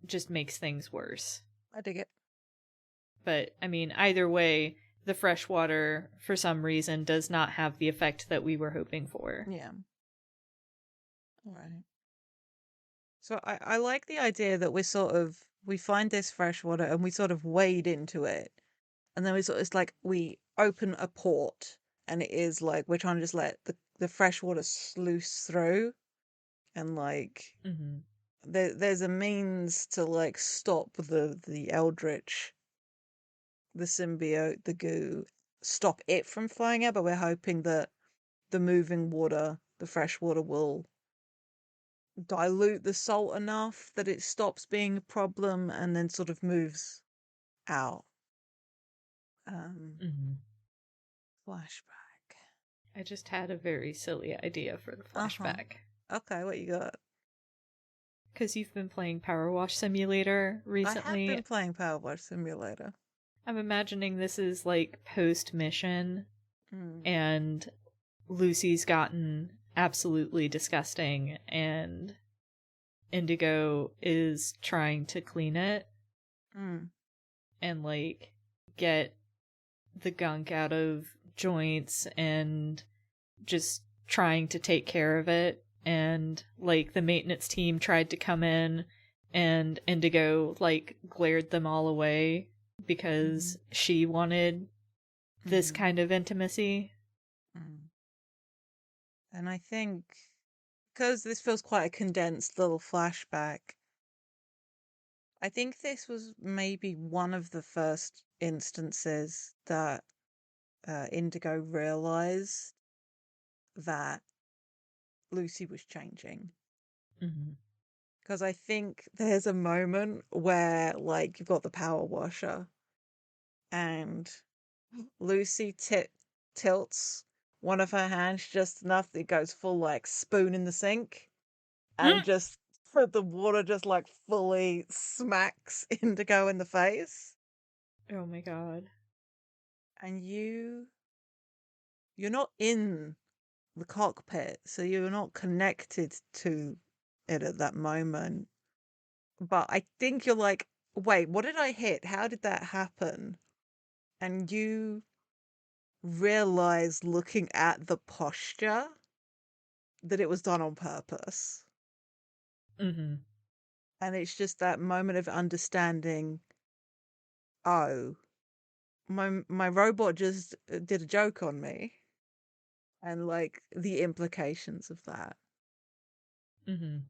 just makes things worse. I dig it. But, I mean, either way, the fresh water, for some reason, does not have the effect that we were hoping for. Yeah. All right. So I like the idea that we find this fresh water and we sort of wade into it, and then it's like we open a port and it is like we're trying to just let the fresh water sluice through, and like Mm-hmm. there's a means to like stop the eldritch, the symbiote, the goo, stop it from flying out, but we're hoping that the moving water, the fresh water, will dilute the salt enough that it stops being a problem and then sort of moves out. um Mm-hmm. Flashback. I just had a very silly idea for the Uh-huh. flashback. Okay, what you got? Because you've been playing Power Wash Simulator I have recently, been playing Power Wash Simulator. I'm imagining this is like post mission, Mm. and Lucy's gotten absolutely disgusting, and Indigo is trying to clean it Mm. and like get the gunk out of joints and just trying to take care of it, and like the maintenance team tried to come in, and Indigo like glared them all away because she wanted this kind of intimacy. And I think because this feels quite a condensed little flashback, I think this was maybe one of the first instances that Indigo realized that Lucy was changing. Because I think there's a moment where, like, you've got the power washer and Lucy tilts one of her hands just enough that it goes full, like, spoon in the sink, and just the water just, like, fully smacks Indigo in the face. Oh my god. And you're not in the cockpit, so you're not connected to it at that moment. But I think you're like, wait, what did I hit? How did that happen? And you realize, looking at the posture, that it was done on purpose. And it's just that moment of understanding, oh, my robot just did a joke on me, and like the implications of that. I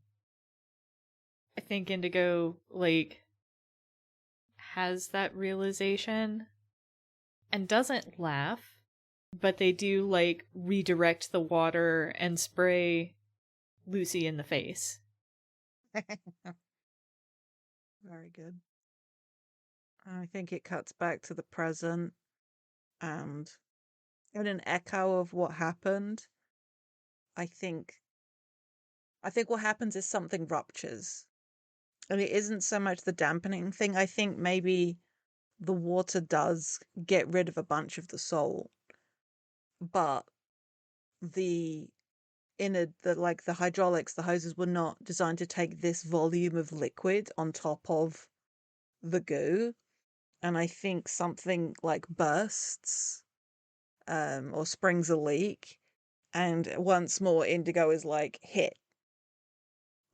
think Indigo like has that realization and doesn't laugh, but they do like redirect the water and spray Lucy in the face. Very good. I think it cuts back to the present, and in an echo of what happened, I think what happens is something ruptures. And it isn't so much the dampening thing. I think maybe the water does get rid of a bunch of the salt, but the the hydraulics, the hoses were not designed to take this volume of liquid on top of the goo. And I think something like bursts, or springs a leak, and once more Indigo is like hit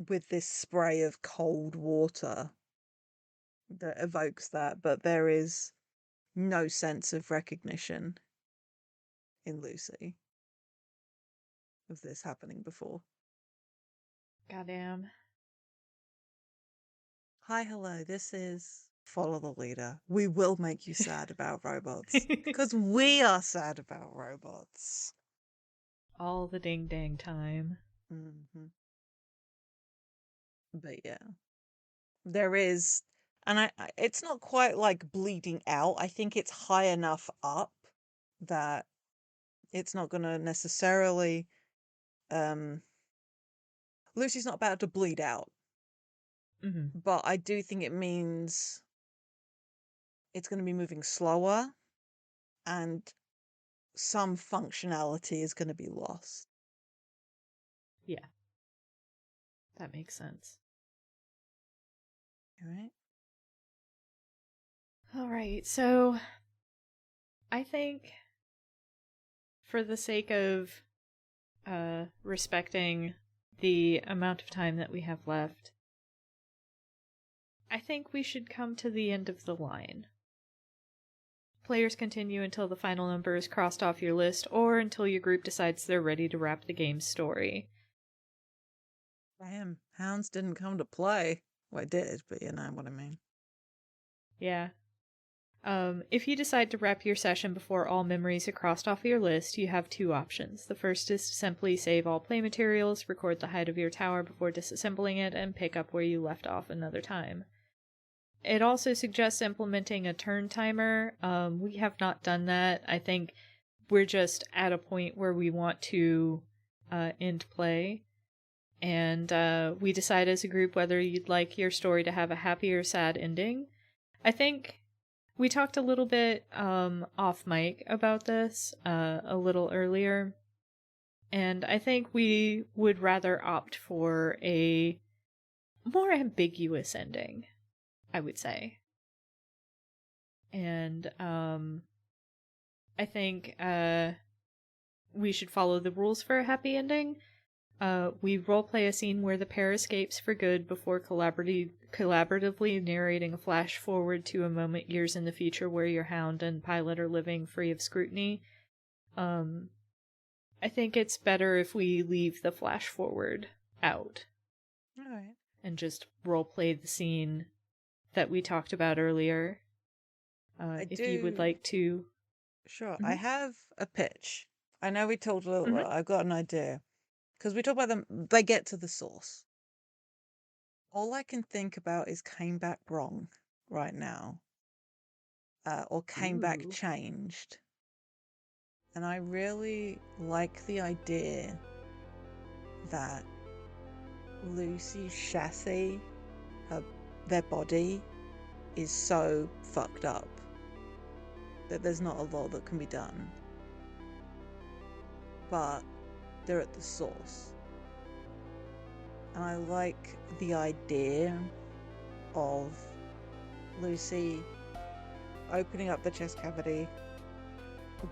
with this spray of cold water that evokes that, but there is no sense of recognition in Lucy of this happening before. Goddamn. Hi, hello, this is Follow the Leader. We will make you sad about robots, because we are sad about robots. All the ding dang time. But yeah, there is, and it's not quite like bleeding out. I think it's high enough up that it's not going to necessarily. Lucy's not about to bleed out, but I do think it means it's going to be moving slower, and some functionality is going to be lost. Yeah. That makes sense. All right. All right. So I think for the sake of respecting the amount of time that we have left, I think we should come to the end of the line. Players continue until the final number is crossed off your list, or until your group decides they're ready to wrap the game's story. Damn, hounds didn't come to play. Well, I did, but you know what I mean. Yeah. If you decide to wrap your session before all memories are crossed off your list, you have two options. The first is to simply save all play materials, record the height of your tower before disassembling it, and pick up where you left off another time. It also suggests implementing a turn timer. We have not done that. I think we're just at a point where we want to end play. And we decide as a group whether you'd like your story to have a happy or sad ending. I think we talked a little bit off mic about this a little earlier. And I think we would rather opt for a more ambiguous ending, I would say. And I think we should follow the rules for a happy ending. We roleplay a scene where the pair escapes for good before collaboratively narrating a flash forward to a moment years in the future where your hound and pilot are living free of scrutiny. I think it's better if we leave the flash forward out. All right. And just roleplay the scene that we talked about earlier. If you would like to. Sure. Mm-hmm. I have a pitch. I know we talked a little Mm-hmm. while. I've got an idea. Because we talk about them, they get to the source. All I can think about is came back wrong right now. Or came back changed. And I really like the idea that Lucy's chassis, their body, is so fucked up that there's not a lot that can be done. But they're at the source. And I like the idea of Lucy opening up the chest cavity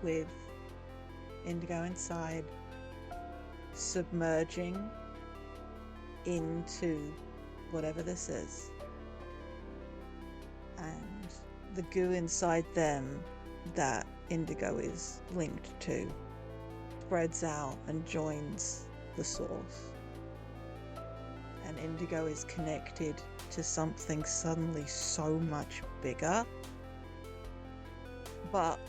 with Indigo inside, submerging into whatever this is, and the goo inside them that Indigo is linked to spreads out and joins the source, and Indigo is connected to something suddenly so much bigger, but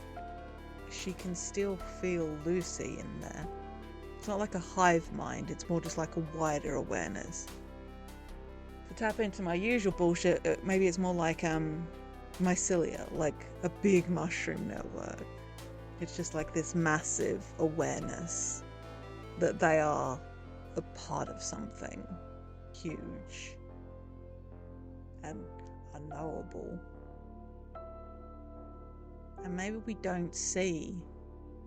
she can still feel Lucy in there. It's not like a hive mind, it's more just like a wider awareness. To tap into my usual bullshit, maybe it's more like mycelia, like a big mushroom network. It's just like this massive awareness that they are a part of something huge and unknowable. And maybe we don't see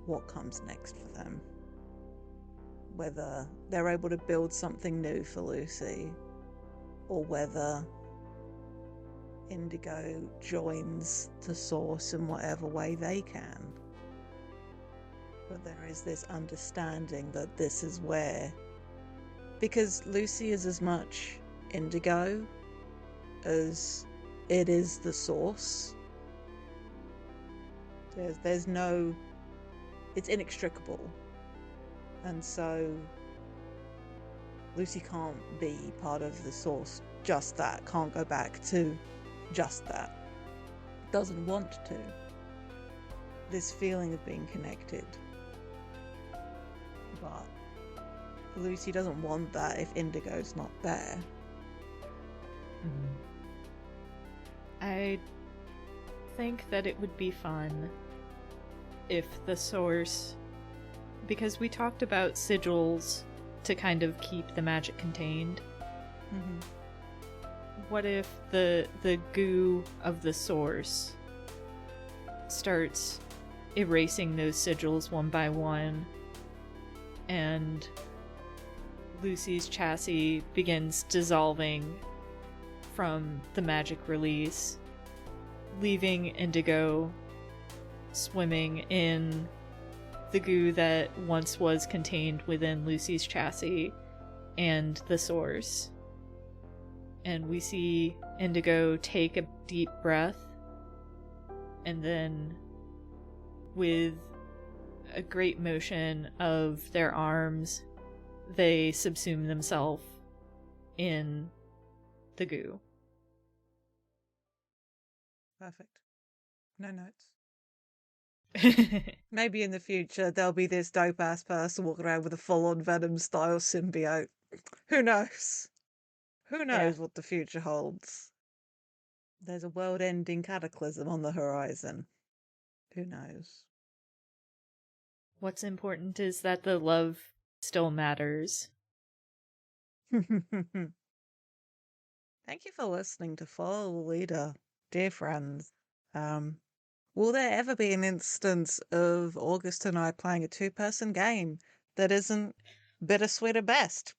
what comes next for them. Whether they're able to build something new for Lucy, or whether Indigo joins the source in whatever way they can. But there is this understanding that this is where, because Lucy is as much Indigo as it is the source. There's no, it's inextricable. And so Lucy can't be part of the source, just that, can't go back to just that. Doesn't want to. This feeling of being connected. But Lucy doesn't want that if Indigo's not there. I think that it would be fun if the source, because we talked about sigils to kind of keep the magic contained. What if the goo of the source starts erasing those sigils one by one, and Lucy's chassis begins dissolving from the magic release, leaving Indigo swimming in the goo that once was contained within Lucy's chassis and the source. And we see Indigo take a deep breath, and then with a great motion of their arms, they subsume themselves in the goo. Perfect. No notes. Maybe in the future there'll be this dope ass person walking around with a full-on Venom style symbiote. Who knows? Who knows what the future holds? There's a world-ending cataclysm on the horizon. Who knows? What's important is that the love still matters. Thank you for listening to Follow the Leader, dear friends. Will there ever be an instance of August and I playing a two-person game that isn't bittersweet at best?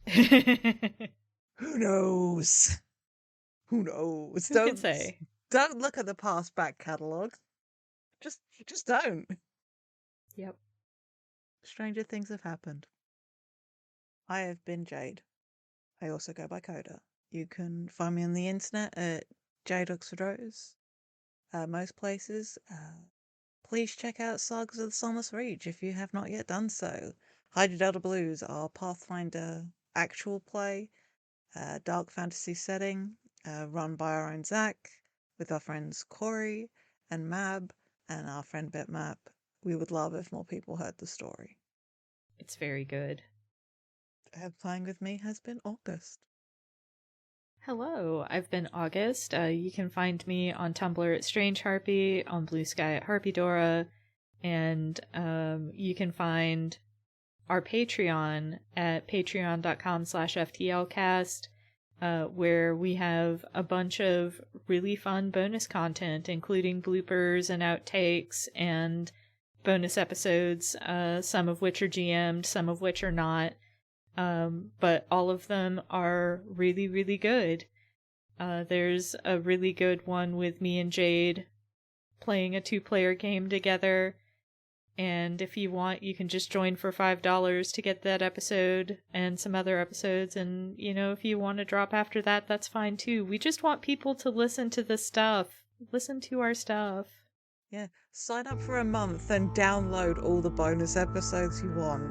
Who knows? Who knows? Who can say? Don't look at the past back catalogue. Just don't. Yep. stranger things have happened. I have been Jade. I also go by Coda. You can find me on the internet at Jade Oxford Rose. Most places. Please check out Sagas of the Sunless Reach if you have not yet done so. Hydra Delta Blues, our Pathfinder actual play, dark fantasy setting, run by our own Zach, with our friends Corey and Mab, and our friend Bitmap. We would love if more people heard the story. It's very good. Playing with me has been August. Hello, I've been August. You can find me on Tumblr at Strange Harpy, on Blue Sky at Harpydora, and you can find our Patreon at patreon.com/FTLcast, where we have a bunch of really fun bonus content, including bloopers and outtakes and bonus episodes, some of which are GM'd, some of which are not. But all of them are really, really good. There's a really good one with me and Jade playing a 2-player game together. And if you want, you can just join for $5 to get that episode and some other episodes. And, if you want to drop after that, that's fine too. We just want people to listen to the stuff. Listen to our stuff. Yeah, sign up for a month and download all the bonus episodes you want.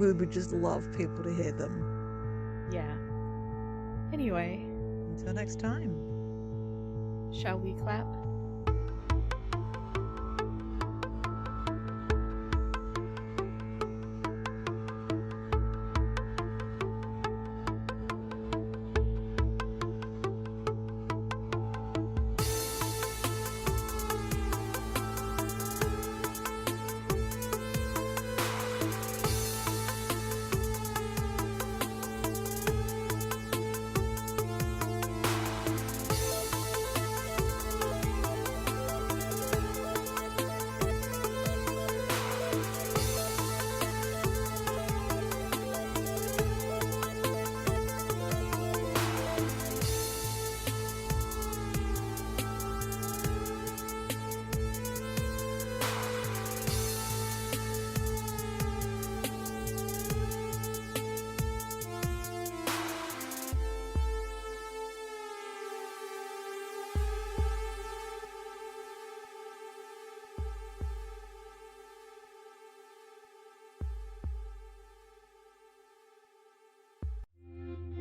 We would just love people to hear them. Yeah. Anyway. Until next time. Shall we clap?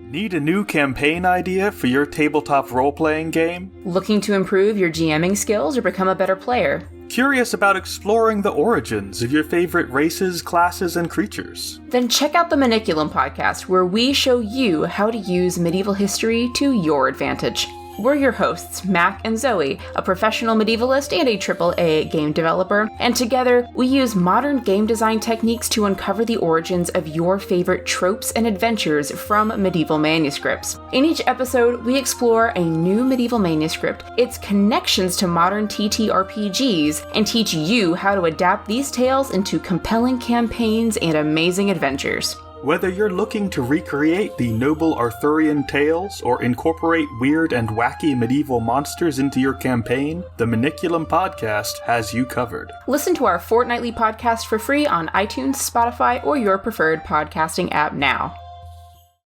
Need a new campaign idea for your tabletop role-playing game? Looking to improve your GMing skills or become a better player? Curious about exploring the origins of your favorite races, classes, and creatures? Then check out the Maniculum podcast, where we show you how to use medieval history to your advantage. We're your hosts, Mac and Zoe, a professional medievalist and a AAA game developer, and together we use modern game design techniques to uncover the origins of your favorite tropes and adventures from medieval manuscripts. In each episode, we explore a new medieval manuscript, its connections to modern TTRPGs, and teach you how to adapt these tales into compelling campaigns and amazing adventures. Whether you're looking to recreate the noble Arthurian tales or incorporate weird and wacky medieval monsters into your campaign, the Maniculum podcast has you covered. Listen to our fortnightly podcast for free on iTunes, Spotify, or your preferred podcasting app now.